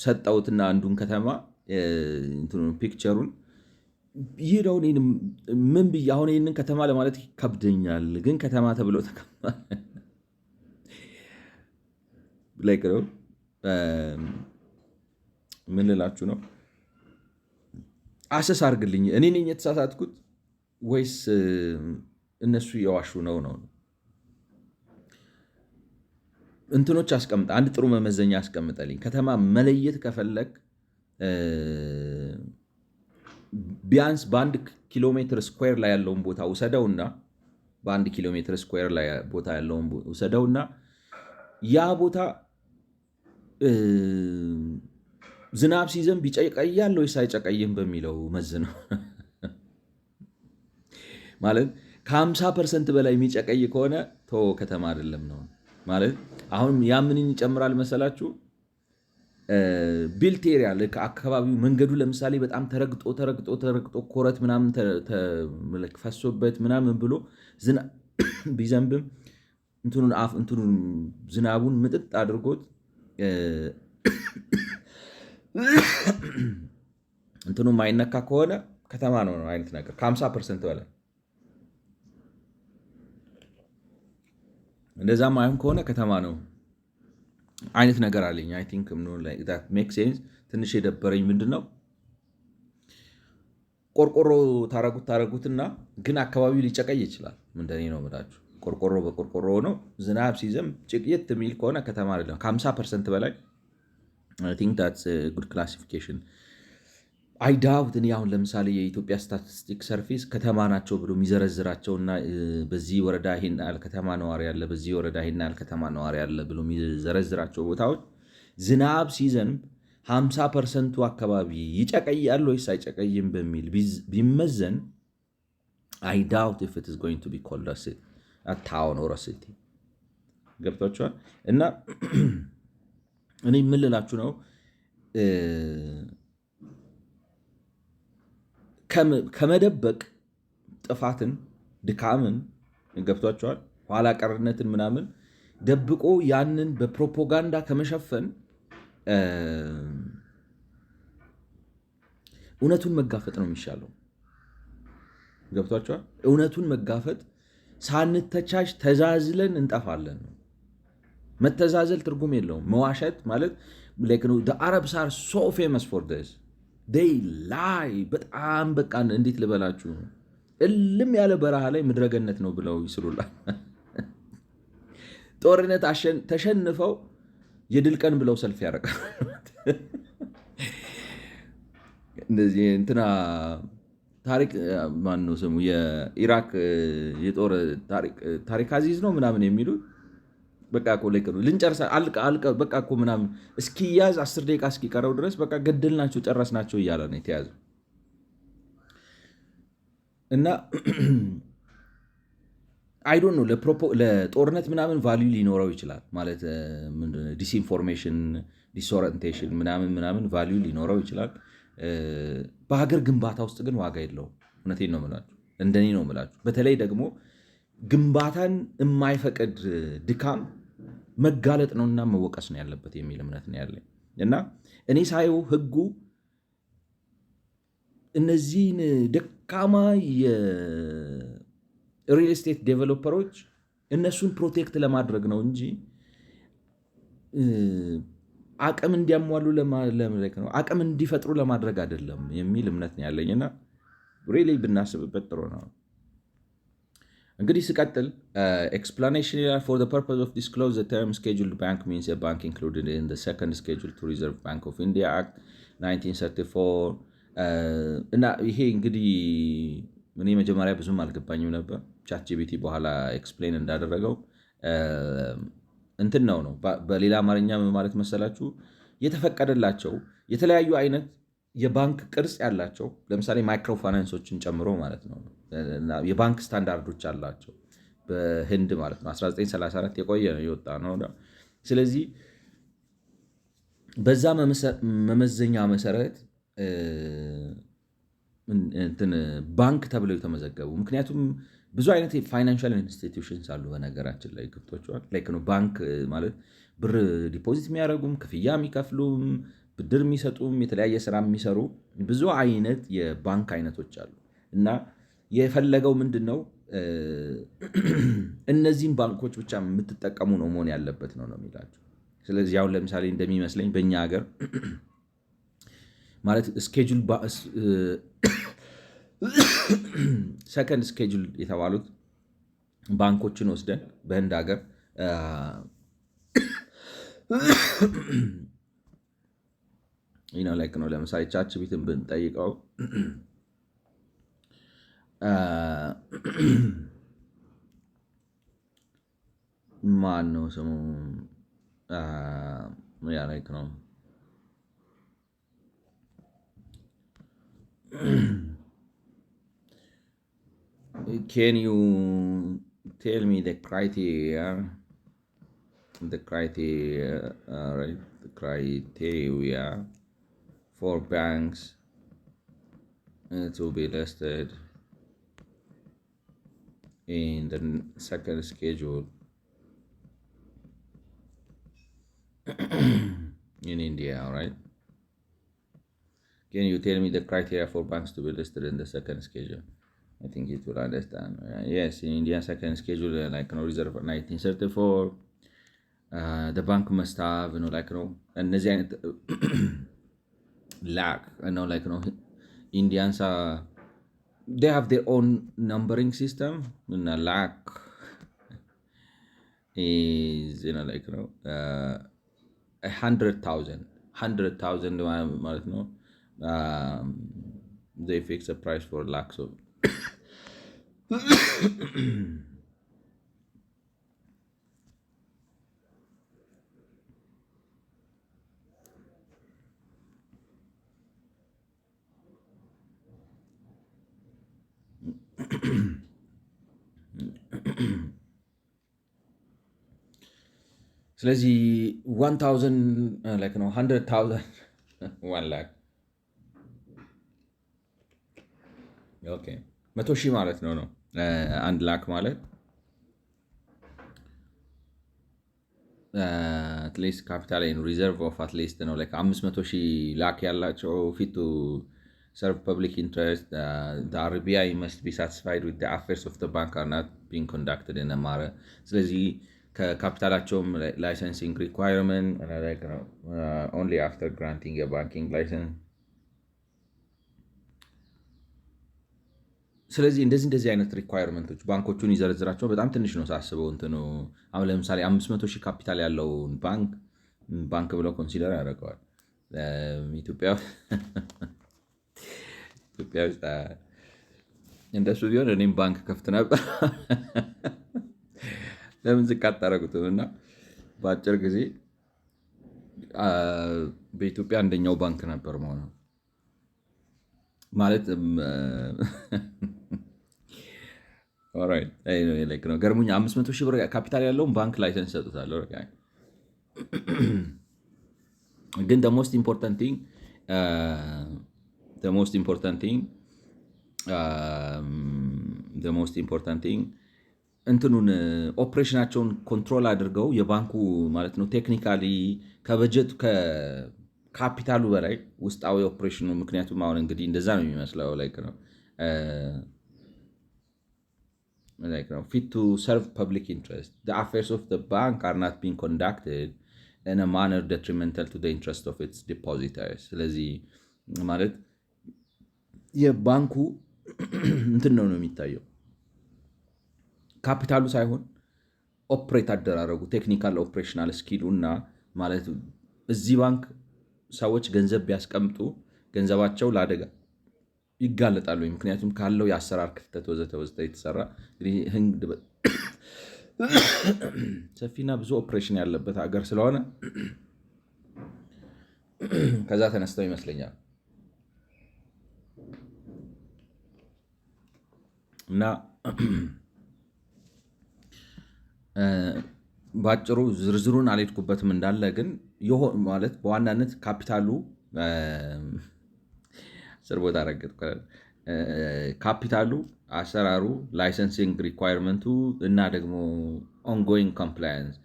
ሰጠውትና አንዱን ከተማ ፒክቸሩን ይህ ነው። ምን ብዬ አሁን ይህንን ከተማ ለማለት ይከብደኛል፣ ግን ከተማ ተብሎ ላይክ ነው። ምን ልላችሁ ነው? አሰስ አድርግልኝ። እኔ ነኝ የተሳሳትኩት ወይስ እነሱ የዋሹ ነው? እንትኖች አስቀምጠ አንድ ጥሩ መመዘኛ አስቀምጠልኝ። ከተማ መለየት ከፈለግ ቢያንስ በ1 ኪሎ ሜትር ስኩዌር ላይ ያለውን ቦታ ውሰደውና በ1 ኪሎ ሜትር ስኩዌር ላይ ቦታ ያለውን ውሰደውና ያ ቦታ ዝናብ ሲዘንብ ይጨቀያል ወይስ አይጨቀይም በሚለው መዝነው። ማለት ከ50% በላይ የሚጨቀይ ከሆነ ከተማ አይደለም ነው ማለት። አሁን ያ ምንን ይጨምራል መሰላችሁ? ቢልት ኤሪያ አካባቢው መንገዱ ለምሳሌ በጣም ተረግጦ ኮረት ምናምን ፈሶበት ምናምን ብሎ ቢዘንብም እንትኑን ዝናቡን ምጥጥ አድርጎት እንትኑ ማይነካ ከሆነ ከተማ ነው አይነት ነገር። ከ50% በላይ እንደዛ ማይሆን ከሆነ ከተማ ነው አይነት ነገር አለኝ። አይ ቲንክ ሜክ ሴንስ። ትንሽ የደበረኝ ምንድን ነው ቆርቆሮ ታረጉትና ግን አካባቢው ሊጨቀይ ይችላል። እንደኔ ነው የምላችሁ። ቆርቆሮ በቆርቆሮ ነው ዝናብ ሲዘንብ ጭቅየት የሚል ከሆነ ከተማ አይደለም። ከ50% በላይ አይ ቲንክ ዳትስ ጉድ ክላሲፊኬሽን። አይ ዳውት እኔ አሁን ለምሳሌ የኢትዮጵያ ስታቲስቲክስ ሰርቪስ ከተማ ናቸው ብሎ የሚዘረዝራቸውና በዚህ ወረዳ ይሄን ያህል ከተማ ነዋሪ ያለ፣ በዚህ ወረዳ ይሄን ያህል ከተማ ነዋሪ ያለ ብሎ የሚዘረዝራቸው ቦታዎች ዝናብ ሲዘንብ 50%ቱ አካባቢ ይጨቀያል ወይስ አይጨቀይም በሚል ቢመዘን አይ ዳውት ኢፍ ኢት ኢዝ ጎይንግ ቱ ቢ ኮልድ አ ታውን ኦር አ ሲቲ። ገብቷችኋል? እና እኔ ምን ልላችሁ ነው ከመደበቅ ጥፋትን፣ ድካምን ገብቷቸዋል። ኋላ ቀርነትን ምናምን ደብቆ ያንን በፕሮፓጋንዳ ከመሸፈን እውነቱን መጋፈጥ ነው የሚሻለው። ገብቷቸዋል። እውነቱን መጋፈጥ ሳንተቻች ተዛዝለን እንጠፋለን ነው። መተዛዘል ትርጉም የለውም። መዋሸት ማለት አረብስ አር ሶ ፌመስ ፎር ዲስ ዴይ ላይ በጣም በቃ እንዴት ልበላችሁ እልም ያለ በረሃ ላይ ምድረገነት ነው ብለው ይስሉላል። ጦርነት ተሸንፈው የድል ቀን ብለው ሰልፍ ያደርጋል። እንደዚህ እንትና ታሪክ ማነው ስሙ የኢራክ የጦር ታሪክ አዚዝ ነው ምናምን የሚሉት በቃ እኮ ላይ ልንጨርሳ አልቀ በቃ እኮ ምናምን እስኪያዝ 10 ደቂቃ እስኪቀረው ድረስ በቃ ገደልናቸው ጨረስናቸው እያለ ነው የተያዘው። እና አይዶን ነው ለጦርነት ምናምን ቫልዩ ሊኖረው ይችላል ማለት ዲስኢንፎርሜሽን፣ ዲስኦሪንቴሽን ምናምን ቫልዩ ሊኖረው ይችላል። በሀገር ግንባታ ውስጥ ግን ዋጋ የለውም። እውነቴን ነው የምላችሁ፣ እንደኔ ነው የምላችሁ። በተለይ ደግሞ ግንባታን የማይፈቅድ ድካም መጋለጥ ነውና መወቀስ ነው ያለበት የሚል እምነት ነው ያለኝ። እና እኔ ሳየው ህጉ እነዚህን ደካማ የሪል ስቴት ዴቨሎፐሮች እነሱን ፕሮቴክት ለማድረግ ነው እንጂ አቅም እንዲያሟሉ ለማድረግ ነው፣ አቅም እንዲፈጥሩ ለማድረግ አይደለም የሚል እምነት ነው ያለኝና ሪሊ ብናስብበት ጥሩ ነው። እንግዲህ ስቀጥል ኤክስፕላኔሽን ይላል ፎር ዘ ፐርፐዝ ኦፍ ዲስክሎዝ ዘ ተርም ስኬጁልድ ባንክ ሚንስ ኤ ባንክ ኢንክሉድድ ኢን ዘ ሰከንድ ስኬጁል ቱ ሪዘርቭ ባንክ ኦፍ ኢንዲያ አክት 1934 እና ይሄ እንግዲህ እኔ መጀመሪያ ብዙም አልገባኝም ነበር። ቻትጂፒቲ በኋላ ኤክስፕሌን እንዳደረገው እንትን ነው በሌላ አማርኛ ማለት መሰላችሁ የተፈቀደላቸው የተለያዩ አይነት የባንክ ቅርጽ ያላቸው ለምሳሌ ማይክሮ ፋይናንሶችን ጨምሮ ማለት ነው የባንክ ስታንዳርዶች አላቸው በህንድ ማለት ነው 1934 የቆየ ነው የወጣ ነው። ስለዚህ በዛ መመዘኛ መሰረት ባንክ ተብለው የተመዘገቡ ምክንያቱም ብዙ አይነት የፋይናንሻል ኢንስቲትዩሽንስ አሉ። በነገራችን ላይ ገብቷቸዋል። ባንክ ማለት ብር ዲፖዚት የሚያደርጉም ክፍያ የሚከፍሉም ብድር የሚሰጡም የተለያየ ስራ የሚሰሩ ብዙ አይነት የባንክ አይነቶች አሉ እና የፈለገው ምንድን ነው እነዚህም ባንኮች ብቻ የምትጠቀሙ ነው መሆን ያለበት ነው የሚላቸው። ስለዚህ አሁን ለምሳሌ እንደሚመስለኝ በእኛ ሀገር ማለት ስኬጁል ሰከንድ ስኬጁል የተባሉት ባንኮችን ወስደን በህንድ ሀገር ላይክ ነው ለምሳሌ ቻትጂፒቲን ብንጠይቀው ማን ነው ስሙ ላይክ ነው can you tell me the criteria right, the criteria for banks to be listed in the second schedule in India, right? Can you tell me the criteria for banks to be listed in the second schedule? I think it will understand. Yes, in India, second schedule, reserve 1934. The bank must have, and lakh, Indians they have their own numbering system. And a lakh is, 100,000. They fix a price for lakhs of. ስለዚህ 1000 100,000 1 lakh ኦኬ 100,000 ማለት ነው 1 ላክ ማለት አትሊስት ካፒታል ሪዘርቭ ኦፍ አትሊስት ነው ላይክ 500,000 ላክ ያላቸው ፊቱ serve public interest. The RBI must be satisfied with the affairs of the bank are not being conducted in a manner. ስለዚህ ከካፒታላቸውም ላይሰንሲንግ ሪኳየርመንት only after granting a banking license. ስለዚህ እንደዚህ አይነት ሪኳየርመንቶች ባንኮቹን ይዘረዝራቸው በጣም ትንሽ ነው ሳስበው እንትኑ አሁን ለምሳሌ 500,000 ካፒታል ያለውን ባንክ ብለው ኮንሲደር ያደርገዋል። ኢትዮጵያ ውስጥ እንደሱ ቢሆን እኔም ባንክ ከፍት ነበር። ለምን ዝቅ አታደርጉትም? እና በአጭር ጊዜ በኢትዮጵያ አንደኛው ባንክ ነበር መሆነው ማለት ነው። ገርሙኛ 500,000 ብር ካፒታል ያለውን ባንክ ላይሰንስ ሰጡታል። ግን the most important thing እንትኑን ኦፕሬሽናቸውን ኮንትሮል አድርገው የባንኩ ማለት ነው ቴክኒካሊ ከበጀቱ ከካፒታሉ በላይ ውስጣዊ ኦፕሬሽኑ ምክንያቱም አሁን እንግዲህ እንደዛ ነው የሚመስለው fit to serve public interest. The affairs of the bank are not being conducted in a manner detrimental to the interest of its depositors. ስለዚህ ማለት የባንኩ እንትን ነው የሚታየው ካፒታሉ ሳይሆን ኦፕሬት አደራረጉ ቴክኒካል ኦፕሬሽናል ስኪሉ እና ማለት እዚህ ባንክ ሰዎች ገንዘብ ቢያስቀምጡ ገንዘባቸው ለአደጋ ይጋለጣሉ። ምክንያቱም ካለው የአሰራር ክፍተት ወዘተ የተሰራ ሰፊና ብዙ ኦፕሬሽን ያለበት ሀገር ስለሆነ ከዛ ተነስተው ይመስለኛል እና በአጭሩ ዝርዝሩን አልሄድኩበትም እንዳለ ግን ማለት በዋናነት ካፒታሉ ስር ቦታ ረገጥኩ። ካፒታሉ አሰራሩ ላይሰንሲንግ ሪኳየርመንቱ እና ደግሞ ኦንጎይንግ ኮምፕላያንስ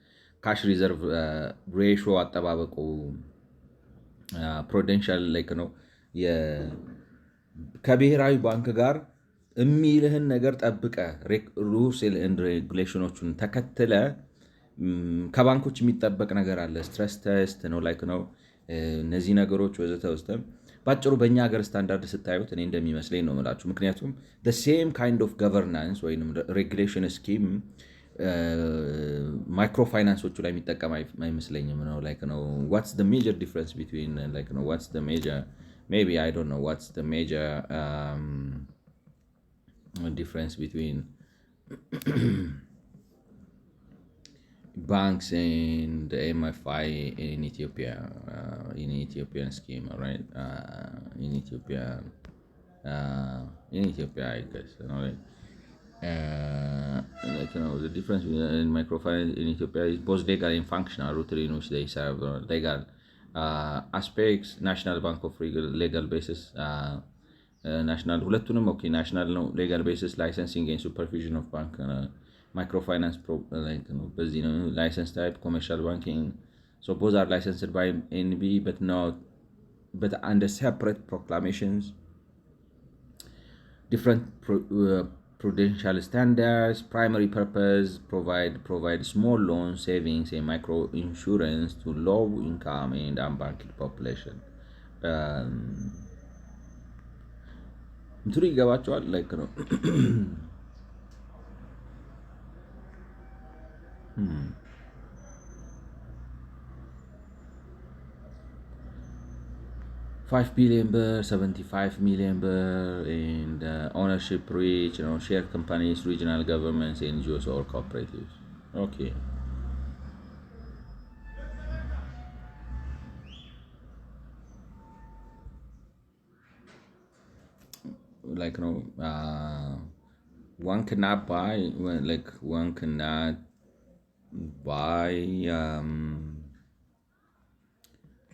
ካሽ ሪዘርቭ ሬሾ አጠባበቁ ፕሩደንሻል ላይክ ነው ከብሔራዊ ባንክ ጋር የሚልህን ነገር ጠብቀ ሩልስ ኤንድ ሬጉሌሽኖቹን ተከትለ ከባንኮች የሚጠበቅ ነገር አለ። ስትረስ ቴስት ነው ላይክ ነው እነዚህ ነገሮች ወዘተ ውስጥም ባጭሩ በእኛ ሀገር ስታንዳርድ ስታዩት እኔ እንደሚመስለኝ ነው የምላችሁ። ምክንያቱም the same kind of governance ወይም ሬጉሌሽን ስኪም ማይክሮ ፋይናንሶቹ ላይ የሚጠቀም አይመስለኝም ነው ላይክ ነው what's the major difference between like no what's the major maybe I don't know what's the major difference between banks and MFI in Ethiopia, in Ethiopian scheme, right? In Ethiopia, I guess, like, the difference in microfinance in Ethiopia is both legal and functional, roughly in which they serve legal aspects, National Bank of legal basis, national, ሁለቱንም ኦኬ ናሽናል ነው ሌጋል ቤሲስ ላይሰንሲንግ ኤንድ ሱፐርቪዥን ኦፍ ባንክ ማይክሮፋይናንስ በዚህ ነው ላይሰንስ ታይፕ ኮመርሻል ባንኪንግ so both are licensed by NB but under separate proclamations different prudential standards primary purpose provide small loan savings and micro insurance to low income and unbanked population እንትኑ ይገባቸዋል ላይክ ነው $5 billion, $75 million, and ownership reach, share companies, regional governments, NGOs or cooperatives. Okay. Like one cannot buy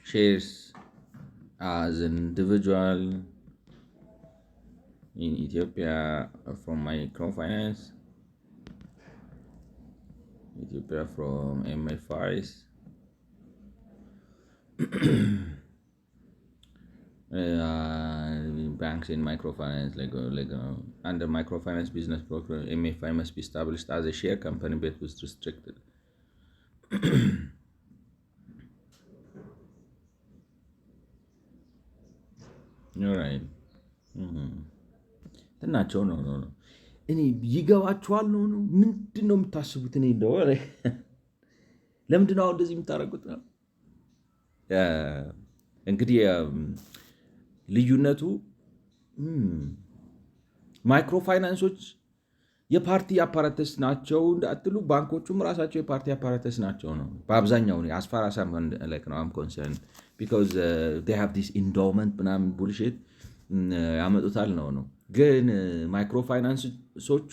shares as an individual in Ethiopia from microfinance Ethiopia from MFIs. Banks in microfinance, under microfinance business program, MFI must be established as a share company, but with restricted. You're right. እንትናቸው ነው እኔ ይገባችኋል ነው ምንድን ነው የምታስቡት? እኔ እንደው ለምንድን ነው እንደዚህ የምታደርጉት ነው? እንግዲህ ልዩነቱ ማይክሮ ፋይናንሶች የፓርቲ አፓራተስ ናቸው እንዳትሉ፣ ባንኮቹም ራሳቸው የፓርቲ አፓራተስ ናቸው ነው በአብዛኛው አስፋራሳ አም ኮንሰርን ቢኮዝ they have this endowment ምናምን ቡልሽት ያመጡታል ነው። ግን ማይክሮ ፋይናንሶቹ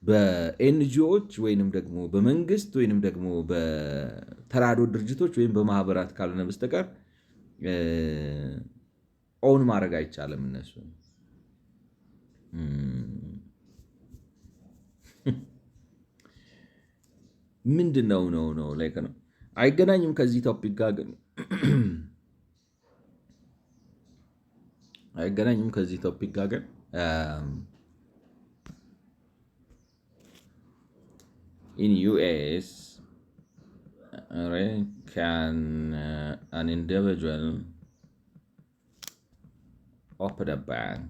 በኤንጂኦዎች ወይንም ደግሞ በመንግስት ወይንም ደግሞ በተራድኦ ድርጅቶች ወይም በማህበራት ካልሆነ በስተቀር ኦውን ማድረግ አይቻልም። እነሱ ምንድን ነው ላይክ ነው አይገናኝም ከዚህ ቶፒክ ጋር ግን አይገናኝም ከዚህ ቶፒክ ጋር ግን in US can an individual open a bank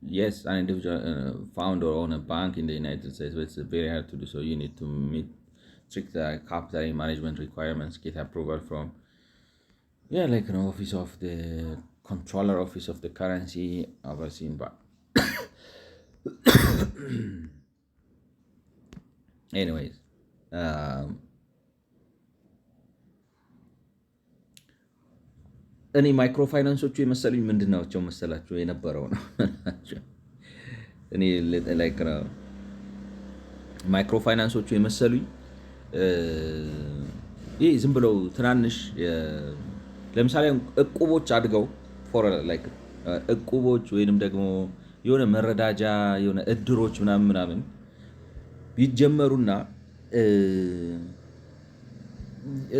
yes, an individual found or own a bank in the United States, but it's very hard to do so. You need to meet strict capital management requirements, get approval from like an office of the controller, office of the currency, overseen by anyways እኔ ማይክሮ ፋይናንሶቹ የመሰሉኝ ምንድን ናቸው መሰላችሁ? የነበረው ነው እኔ ላይክ ማይክሮ ፋይናንሶቹ የመሰሉኝ ይህ ዝም ብለው ትናንሽ ለምሳሌ እቁቦች አድገው እቁቦች ወይንም ደግሞ የሆነ መረዳጃ የሆነ እድሮች ምናምን ቢጀመሩና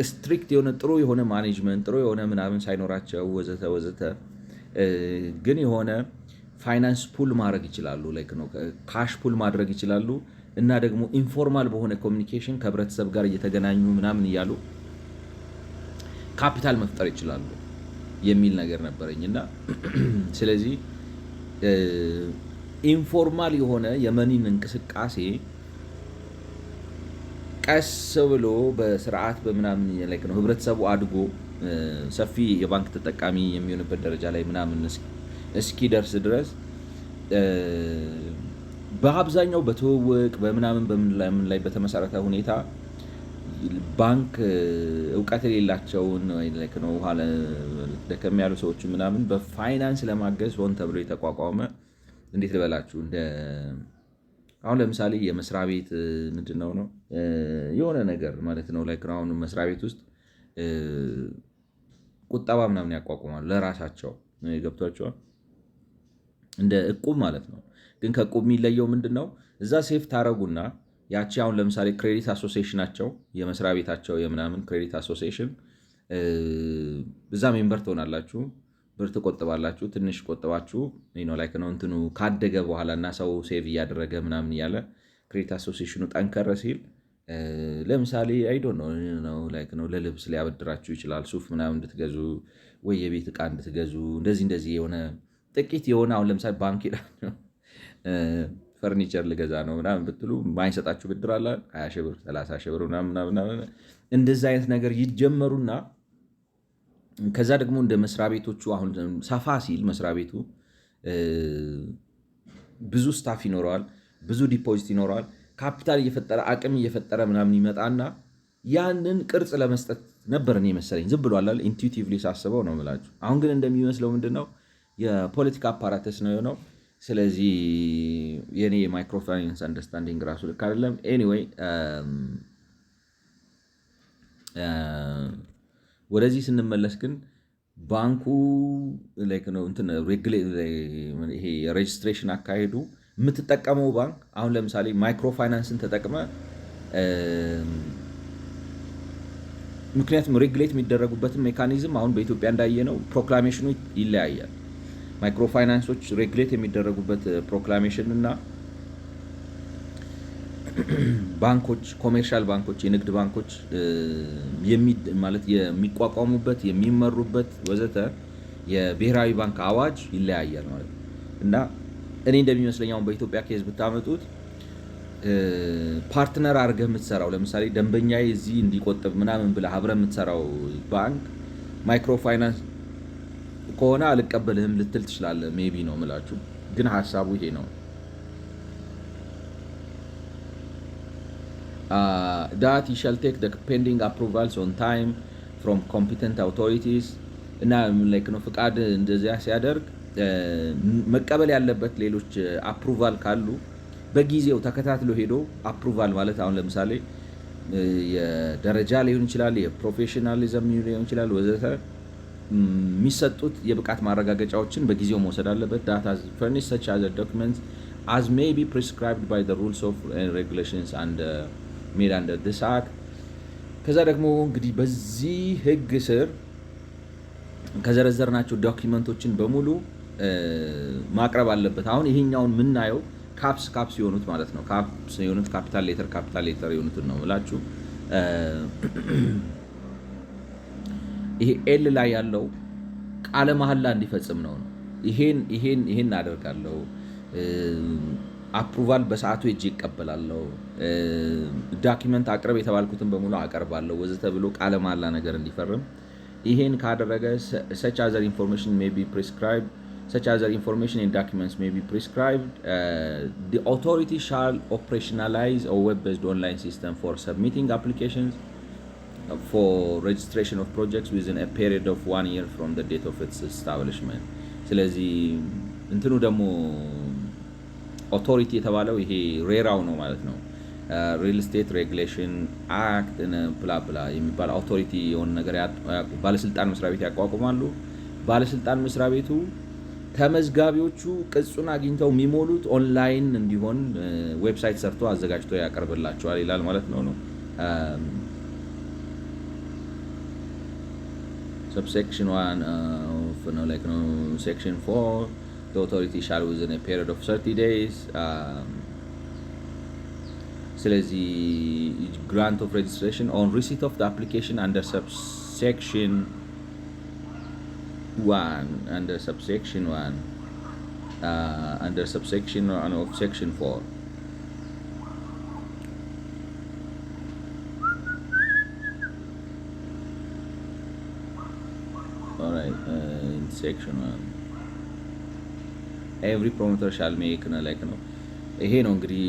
ስትሪክት የሆነ ጥሩ የሆነ ማኔጅመንት ጥሩ የሆነ ምናምን ሳይኖራቸው ወዘተ ግን የሆነ ፋይናንስ ፑል ማድረግ ይችላሉ። ላይክ ነው ካሽ ፑል ማድረግ ይችላሉ እና ደግሞ ኢንፎርማል በሆነ ኮሚኒኬሽን ከህብረተሰብ ጋር እየተገናኙ ምናምን እያሉ ካፒታል መፍጠር ይችላሉ የሚል ነገር ነበረኝ እና ስለዚህ ኢንፎርማል የሆነ የመኒን እንቅስቃሴ ቀስ ብሎ በስርዓት በምናምን ላይ ነው ህብረተሰቡ አድጎ ሰፊ የባንክ ተጠቃሚ የሚሆንበት ደረጃ ላይ ምናምን እስኪደርስ ድረስ በአብዛኛው በትውውቅ በምናምን በምን ላይ በተመሰረተ ሁኔታ ባንክ እውቀት የሌላቸውን ነው ደከም ያሉ ሰዎች ምናምን በፋይናንስ ለማገዝ ሆን ተብሎ የተቋቋመ እንዴት ልበላችሁ እንደ አሁን ለምሳሌ የመስሪያ ቤት ምንድነው ነው የሆነ ነገር ማለት ነው ላይክ አሁን መስሪያ ቤት ውስጥ ቁጠባ ምናምን ያቋቁማሉ ለራሳቸው ገብቷቸዋል እንደ እቁብ ማለት ነው። ግን ከእቁብ የሚለየው ምንድነው እዛ ሴፍ ታረጉና ያቺ አሁን ለምሳሌ ክሬዲት አሶሲዬሽናቸው የመስሪያ ቤታቸው የምናምን ክሬዲት አሶሲዬሽን እዛ ሜምበር ትሆናላችሁ፣ ብር ትቆጥባላችሁ። ትንሽ ቆጥባችሁ ላይክ ነው እንትኑ ካደገ በኋላ እና ሰው ሴቭ እያደረገ ምናምን እያለ ክሬዲት አሶሲዬሽኑ ጠንከረ ሲል ለምሳሌ አይ ዶንት ኖ ላይክ ነው ለልብስ ሊያበድራችሁ ይችላል፣ ሱፍ ምናምን እንድትገዙ ወይ የቤት ዕቃ እንድትገዙ እንደዚህ የሆነ ጥቂት የሆነ አሁን ለምሳሌ ባንክ ሄዳችሁ ፈርኒቸር ልገዛ ነው ምናምን ብትሉ ማይሰጣችሁ ብድር አለ 20 ሺህ ብር 30 ሺህ ብር ምናምን እንደዛ አይነት ነገር ይጀመሩና ከዛ ደግሞ እንደ መስሪያ ቤቶቹ አሁን ሰፋ ሲል መስሪያ ቤቱ ብዙ ስታፍ ይኖረዋል፣ ብዙ ዲፖዚት ይኖረዋል፣ ካፒታል እየፈጠረ አቅም እየፈጠረ ምናምን ይመጣና ያንን ቅርጽ ለመስጠት ነበር እኔ መሰለኝ ዝም ብሎ አላል ኢንቱዊቲቭሊ ሳስበው ነው የምላችሁ። አሁን ግን እንደሚመስለው ምንድነው የፖለቲካ አፓራተስ ነው የሆነው። ስለዚህ የኔ የማይክሮ ፋይናንስ አንደርስታንዲንግ ራሱ ልክ አይደለም። ኤኒዌይ ወደዚህ ስንመለስ ግን ባንኩ ላይክ ነው እንትን ይሄ የሬጅስትሬሽን አካሄዱ የምትጠቀመው ባንክ አሁን ለምሳሌ ማይክሮ ፋይናንስን ተጠቅመ ምክንያቱም ሬግሌት የሚደረጉበትን ሜካኒዝም አሁን በኢትዮጵያ እንዳየነው ፕሮክላሜሽኑ ይለያያል። ማይክሮ ፋይናንሶች ሬግሌት የሚደረጉበት ፕሮክላሜሽን እና ባንኮች፣ ኮሜርሻል ባንኮች፣ የንግድ ባንኮች ማለት የሚቋቋሙበት የሚመሩበት ወዘተ የብሔራዊ ባንክ አዋጅ ይለያያል ማለት ነው እና እኔ እንደሚመስለኝ አሁን በኢትዮጵያ ኬዝ ብታመጡት ፓርትነር አድርገህ የምትሰራው ለምሳሌ ደንበኛ እዚህ እንዲቆጥብ ምናምን ብለህ አብረህ የምትሰራው ባንክ ማይክሮ ፋይናንስ ከሆነ አልቀበልህም ልትል ትችላለህ። ሜቢ ነው የምላችሁ፣ ግን ሀሳቡ ይሄ ነው። that he shall take the pending approvals on time from competent authorities እና ላይክ ነው ፍቃድ እንደዚያ ሲያደርግ መቀበል ያለበት ሌሎች አፕሩቫል ካሉ በጊዜው ተከታትሎ ሄዶ አፕሩቫል ማለት አሁን ለምሳሌ የደረጃ ሊሆን ይችላል፣ የፕሮፌሽናሊዝም ሊሆን ይችላል ወዘተ የሚሰጡት የብቃት ማረጋገጫዎችን በጊዜው መውሰድ አለበት። data furnished such other documents as may be prescribed by the rules of and regulations and made under this act። ከዛ ደግሞ እንግዲህ በዚህ ህግ ስር ከዘረዘርናቸው ዶክመንቶችን በሙሉ ማቅረብ አለበት። አሁን ይሄኛውን የምናየው ካፕስ የሆኑት ማለት ነው። ካፕስ የሆኑት ካፒታል ሌተር የሆኑትን ነው የምላችሁ። ይሄ ኤል ላይ ያለው ቃለ መሐላ እንዲፈጽም ነው። ይሄን አደርጋለሁ፣ አፕሩቫል በሰዓቱ ሄጄ ይቀበላለሁ፣ ዳኪመንት አቅርብ የተባልኩትን በሙሉ አቀርባለሁ ወዘተ ብሎ ቃለ መሐላ ነገር እንዲፈርም። ይሄን ካደረገ such other information may be prescribed such other information and documents may be prescribed the authority shall operationalize a web-based online system for submitting applications for registration of projects within a period of 1 year from the date of its establishment። ስለዚህ እንትኑ ደግሞ ኦቶሪቲ የተባለው ይሄ ሬራው ነው ማለት ነው። ሪል ስቴት ሬጉሌሽን አክት ብላ የሚባል አውቶሪቲ የሆነ ነገር ባለስልጣን መስሪያ ቤት ያቋቁማሉ። ባለስልጣን መስሪያ ቤቱ ተመዝጋቢዎቹ ቅጹን አግኝተው የሚሞሉት ኦንላይን እንዲሆን ዌብሳይት ሰርቶ አዘጋጅቶ ያቀርብላቸዋል ይላል ማለት ነው። subsection 1 of section 4 the authority shall within a period of 30 days ስለዚህ grant of registration on receipt of the application under subsection 1 under subsection 1 of section 4 in section 1 every promoter shall make ነው። ይሄ ነው እንግዲህ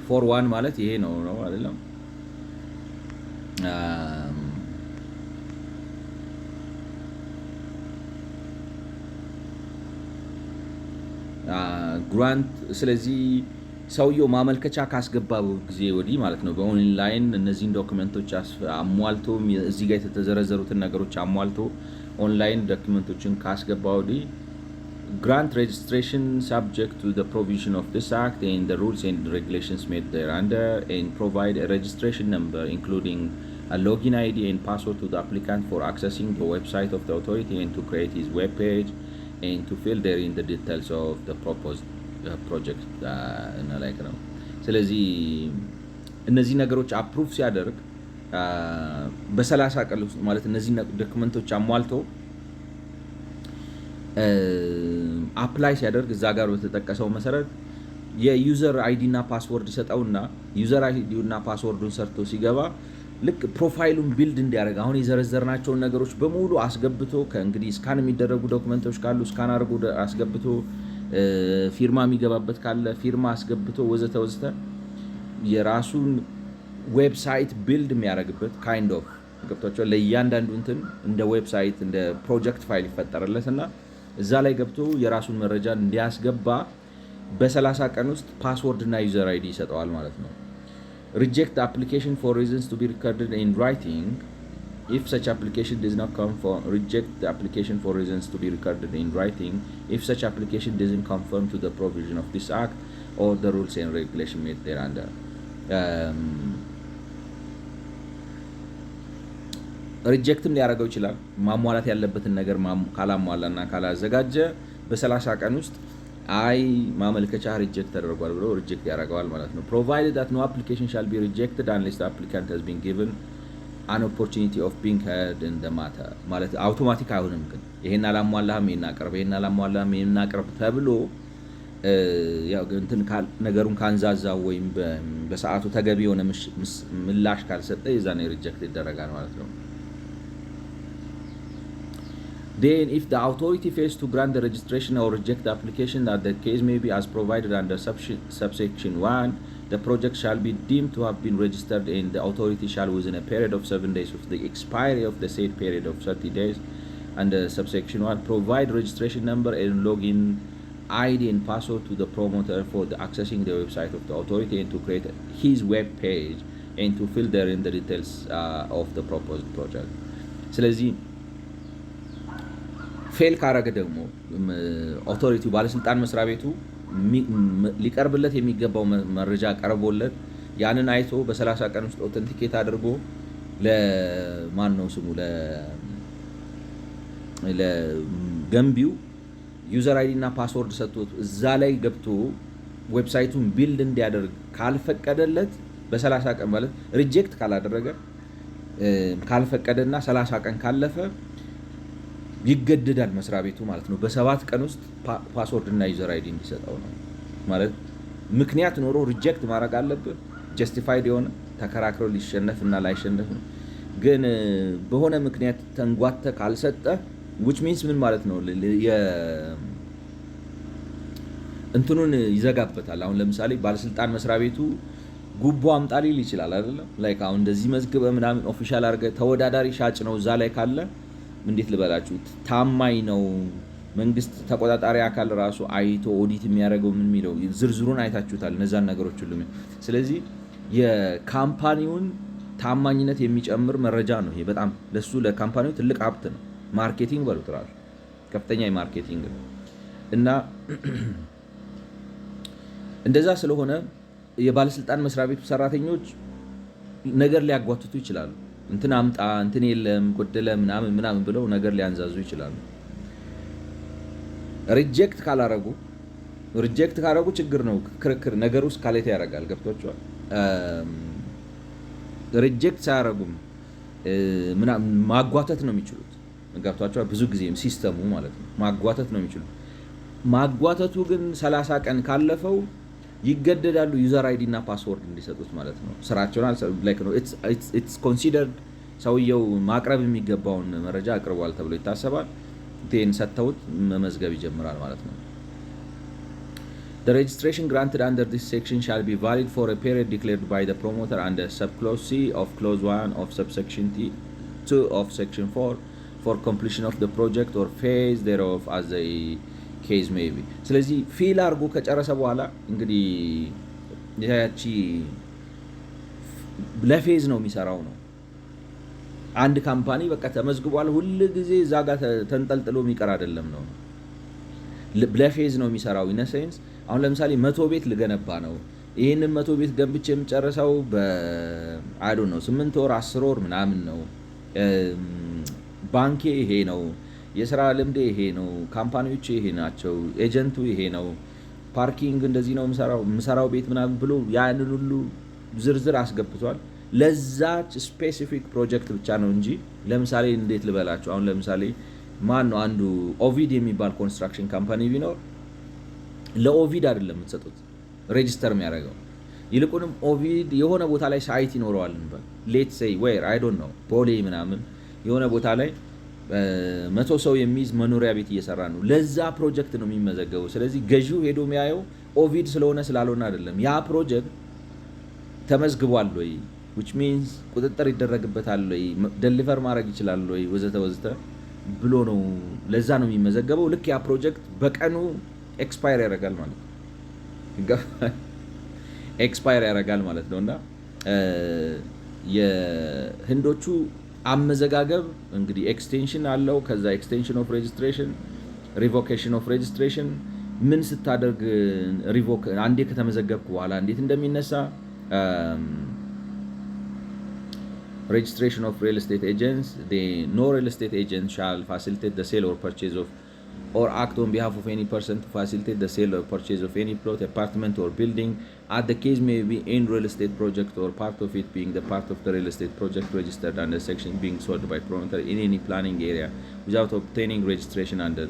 4:1 ማለት ይሄ ነው አይደለም። ግራንት ስለዚህ ሰውየው ማመልከቻ ካስገባው ጊዜ ወዲህ ማለት ነው በኦንላይን እነዚህን ዶክመንቶች አሟልቶ እዚህ ጋር የተዘረዘሩትን ነገሮች አሟልቶ ኦንላይን ዶክመንቶችን ካስገባ ወዲህ grant registration subject to the provision of this act and the rules and regulations made thereunder and provide a registration number including a login ID and password to the applicant for accessing the website of the authority and to create his web page and to fill therein the details of the proposed project እና ላይክ ነው። ስለዚህ እነዚህ ነገሮች አፕሩቭ ሲያደርግ በ30 ቀን ውስጥ ማለት እነዚህ ዶክመንቶች አሟልቶ አፕላይ ሲያደርግ እዛ ጋር በተጠቀሰው መሰረት የዩዘር አይዲ እና ፓስወርድ ይሰጠውና ዩዘር አይዲ እና ፓስወርዱን ሰርቶ ሲገባ ልክ ፕሮፋይሉን ቢልድ እንዲያደርግ አሁን የዘረዘርናቸውን ነገሮች በሙሉ አስገብቶ ከእንግዲህ ስካን የሚደረጉ ዶክመንቶች ካሉ ስካን አድርጎ አስገብቶ ፊርማ የሚገባበት ካለ ፊርማ አስገብቶ ወዘተ የራሱን ዌብሳይት ቢልድ የሚያደርግበት ካይንድ ኦፍ ገብቷቸው ለእያንዳንዱ እንትን እንደ ዌብሳይት እንደ ፕሮጀክት ፋይል ይፈጠርለትና እዛ ላይ ገብቶ የራሱን መረጃ እንዲያስገባ በ30 ቀን ውስጥ ፓስወርድ እና ዩዘር አይዲ ይሰጠዋል ማለት ነው። ሪጀክት አፕሊኬሽን ፎር ሪዝንስ ቱ ቢ ሪከርድድ ኢን ራይቲንግ if such application does not conform, reject the application for reasons to be recorded in writing. If such application doesn't conform to the provision of this act or the rules and regulation made thereunder. ሪጀክትም ሊያደርገው ይችላል። ማሟላት ያለበትን ነገር ካላሟላና ካላዘጋጀ በ30 ቀን ውስጥ አይ ማመልከቻ ሪጀክት ተደርጓል ብሎ ሪጀክት ያደርገዋል ማለት ነው። provided that no application shall be rejected unless the applicant has been given an opportunity of being heard in the matter ማለት አውቶማቲክ አይሆንም። ግን ይሄን አላሟላህም ይሄን አቅርብ ይሄን አላሟላህም ይሄን አቅርብ ተብሎ ያው እንትን ነገሩን ካንዛዛው ወይም በሰዓቱ ተገቢ የሆነ ምላሽ ካልሰጠ የዛኔ ሪጀክት ይደረጋል ማለት ነው። Then, if the authority fails to grant the registration or reject the application, that the case may be as provided under subsection 1, the project shall be deemed to have been registered and the authority shall, within a period of 7 days of the expiry of the said period of 30 days, under subsection 1, provide registration number and login ID and password to the promoter for the accessing the website of the authority and to create his web page and to fill therein the details of the proposed project. ስለዚህ ፌል ካረገ ደግሞ ኦቶሪቲው ባለስልጣን መስሪያ ቤቱ ሊቀርብለት የሚገባው መረጃ ቀርቦለት ያንን አይቶ በ30 ቀን ውስጥ ኦተንቲኬት አድርጎ ለማን ነው ስሙ ለገንቢው ዩዘር አይዲ እና ፓስወርድ ሰጥቶት እዛ ላይ ገብቶ ዌብሳይቱን ቢልድ እንዲያደርግ ካልፈቀደለት በ30 ቀን ማለት ሪጀክት ካላደረገ ካልፈቀደና 30 ቀን ካለፈ ይገደዳል መስሪያ ቤቱ ማለት ነው። በ7 ቀን ውስጥ ፓስወርድ እና ዩዘር አይዲ እንዲሰጠው ነው ማለት ምክንያት ኖሮ ሪጀክት ማድረግ አለበት። ጀስቲፋይድ የሆነ ተከራክሮ ሊሸነፍና ላይሸነፍ ነው። ግን በሆነ ምክንያት ተንጓተ ካልሰጠ which means ምን ማለት ነው እንትኑን ይዘጋበታል። አሁን ለምሳሌ ባለስልጣን መስሪያ ቤቱ ጉቦ አምጣ ሊል ይችላል አይደለም። ላይክ አሁን እንደዚህ መዝግበ ምናምን ኦፊሻል አድርገ ተወዳዳሪ ሻጭ ነው እዛ ላይ ካለ እንዴት ልበላችሁ ታማኝ ነው መንግስት ተቆጣጣሪ አካል ራሱ አይቶ ኦዲት የሚያደርገው ምን የሚለው ዝርዝሩን አይታችሁታል እነዛን ነገሮች ሁሉ። ስለዚህ የካምፓኒውን ታማኝነት የሚጨምር መረጃ ነው ይሄ። በጣም ለሱ ለካምፓኒው ትልቅ ሀብት ነው። ማርኬቲንግ በሉት ራሱ ከፍተኛ የማርኬቲንግ ነው እና እንደዛ ስለሆነ የባለስልጣን መስሪያ ቤቱ ሰራተኞች ነገር ሊያጓትቱ ይችላሉ። እንትን አምጣ እንትን የለም ጎደለ ምናምን ብለው ነገር ሊያንዛዙ ይችላሉ። ሪጀክት ካላረጉ ችግር ነው። ክርክር ነገር ውስጥ ካሌት ያደርጋል። ገብቷቸዋል። ሪጀክት ሳያረጉም ማጓተት ነው የሚችሉት። ገብቷቸዋል። ብዙ ጊዜም ሲስተሙ ማለት ነው ማጓተት ነው የሚችሉት። ማጓተቱ ግን 30 ቀን ካለፈው ይገደዳሉ ዩዘር አይዲ እና ፓስወርድ እንዲሰጡት ማለት ነው። ስራቸውን ላይክ ነው ኢትስ ኮንሲደርድ ሰውየው ማቅረብ የሚገባውን መረጃ አቅርቧል ተብሎ ይታሰባል። ቴን ሰጥተውት መመዝገብ ይጀምራል ማለት ነው። The registration granted under this section shall be valid for a period declared by the promoter under subclause C of clause 1 of subsection 2 of section 4 for completion of the project or phase thereof as the ኬዝ ሜይ ቢ። ስለዚህ ፊል አድርጎ ከጨረሰ በኋላ እንግዲህ ያቺ ለፌዝ ነው የሚሰራው ነው። አንድ ካምፓኒ በቃ ተመዝግቧል ሁል ጊዜ እዛ ጋር ተንጠልጥሎ የሚቀር አይደለም ነው። ለፌዝ ነው የሚሰራው። ኢን ሴንስ አሁን ለምሳሌ 100 ቤት ልገነባ ነው። ይሄንን 100 ቤት ገንብቼ የምጨርሰው በአይ ዶንት ኖ 8 ወር 10 ወር ምናምን ነው። ባንኬ ይሄ ነው፣ የስራ ልምዴ ይሄ ነው፣ ካምፓኒዎች ይሄ ናቸው፣ ኤጀንቱ ይሄ ነው፣ ፓርኪንግ እንደዚህ ነው የምሰራው ቤት ምናምን ብሎ ያንን ሁሉ ዝርዝር አስገብቷል። ለዛች ስፔሲፊክ ፕሮጀክት ብቻ ነው እንጂ ለምሳሌ እንዴት ልበላችሁ፣ አሁን ለምሳሌ ማን ነው አንዱ ኦቪድ የሚባል ኮንስትራክሽን ካምፓኒ ቢኖር ለኦቪድ አይደለም የምትሰጡት ሬጂስተር የሚያደርገው። ይልቁንም ኦቪድ የሆነ ቦታ ላይ ሳይት ይኖረዋል እንበል፣ ሌትስ ሴይ ዌር አይ ዶንት ኖ ቦሌ ምናምን የሆነ ቦታ ላይ 100 ሰው የሚይዝ መኖሪያ ቤት እየሰራ ነው። ለዛ ፕሮጀክት ነው የሚመዘገበው። ስለዚህ ገዢው ሄዶ የሚያየው ኦቪድ ስለሆነ ስላልሆነ አይደለም፣ ያ ፕሮጀክት ተመዝግቧል ወይ which means ቁጥጥር ይደረግበታል ወይ ዴሊቨር ማድረግ ይችላል ወይ ወዘተ ወዘተ ብሎ ነው። ለዛ ነው የሚመዘገበው። ልክ ያ ፕሮጀክት በቀኑ ኤክስፓየር ያደርጋል ማለት ነው። ኤክስፓየር ያደርጋል ማለት ነው። እና የህንዶቹ አመዘጋገብ እንግዲህ ኤክስቴንሽን አለው። ከዛ ኤክስቴንሽን ኦፍ ሬጅስትሬሽን፣ ሪቮኬሽን ኦፍ ሬጅስትሬሽን ምን ስታደርግ ሪቮክ አንዴ ከተመዘገብኩ በኋላ እንዴት እንደሚነሳ registration of real estate agents. No real estate agent shall facilitate the sale or purchase of or act on behalf of any person to facilitate the sale or purchase of any plot, apartment or building, as the case may be, in real estate project or part of it being the part of the real estate project registered under section being sold by promoter in any planning area without obtaining registration under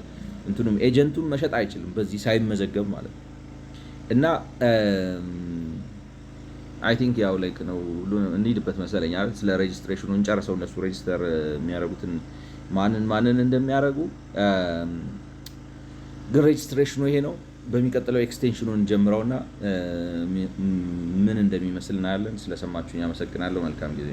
እንትኑም ኤጀንቱን መሸጥ አይችልም በዚህ ሳይመዘገብ ማለት ነው። እና አይ ቲንክ ያው ላይክ ነው እንሂድበት መሰለኝ አይደል? ስለ ሬጅስትሬሽኑ እንጨርሰው። እነሱ ሬጅስተር የሚያደርጉትን ማንን እንደሚያደርጉ ግን ሬጅስትሬሽኑ ይሄ ነው። በሚቀጥለው ኤክስቴንሽኑን ጀምረውና ምን እንደሚመስል እናያለን። ስለሰማችሁኝ አመሰግናለሁ። መልካም ጊዜ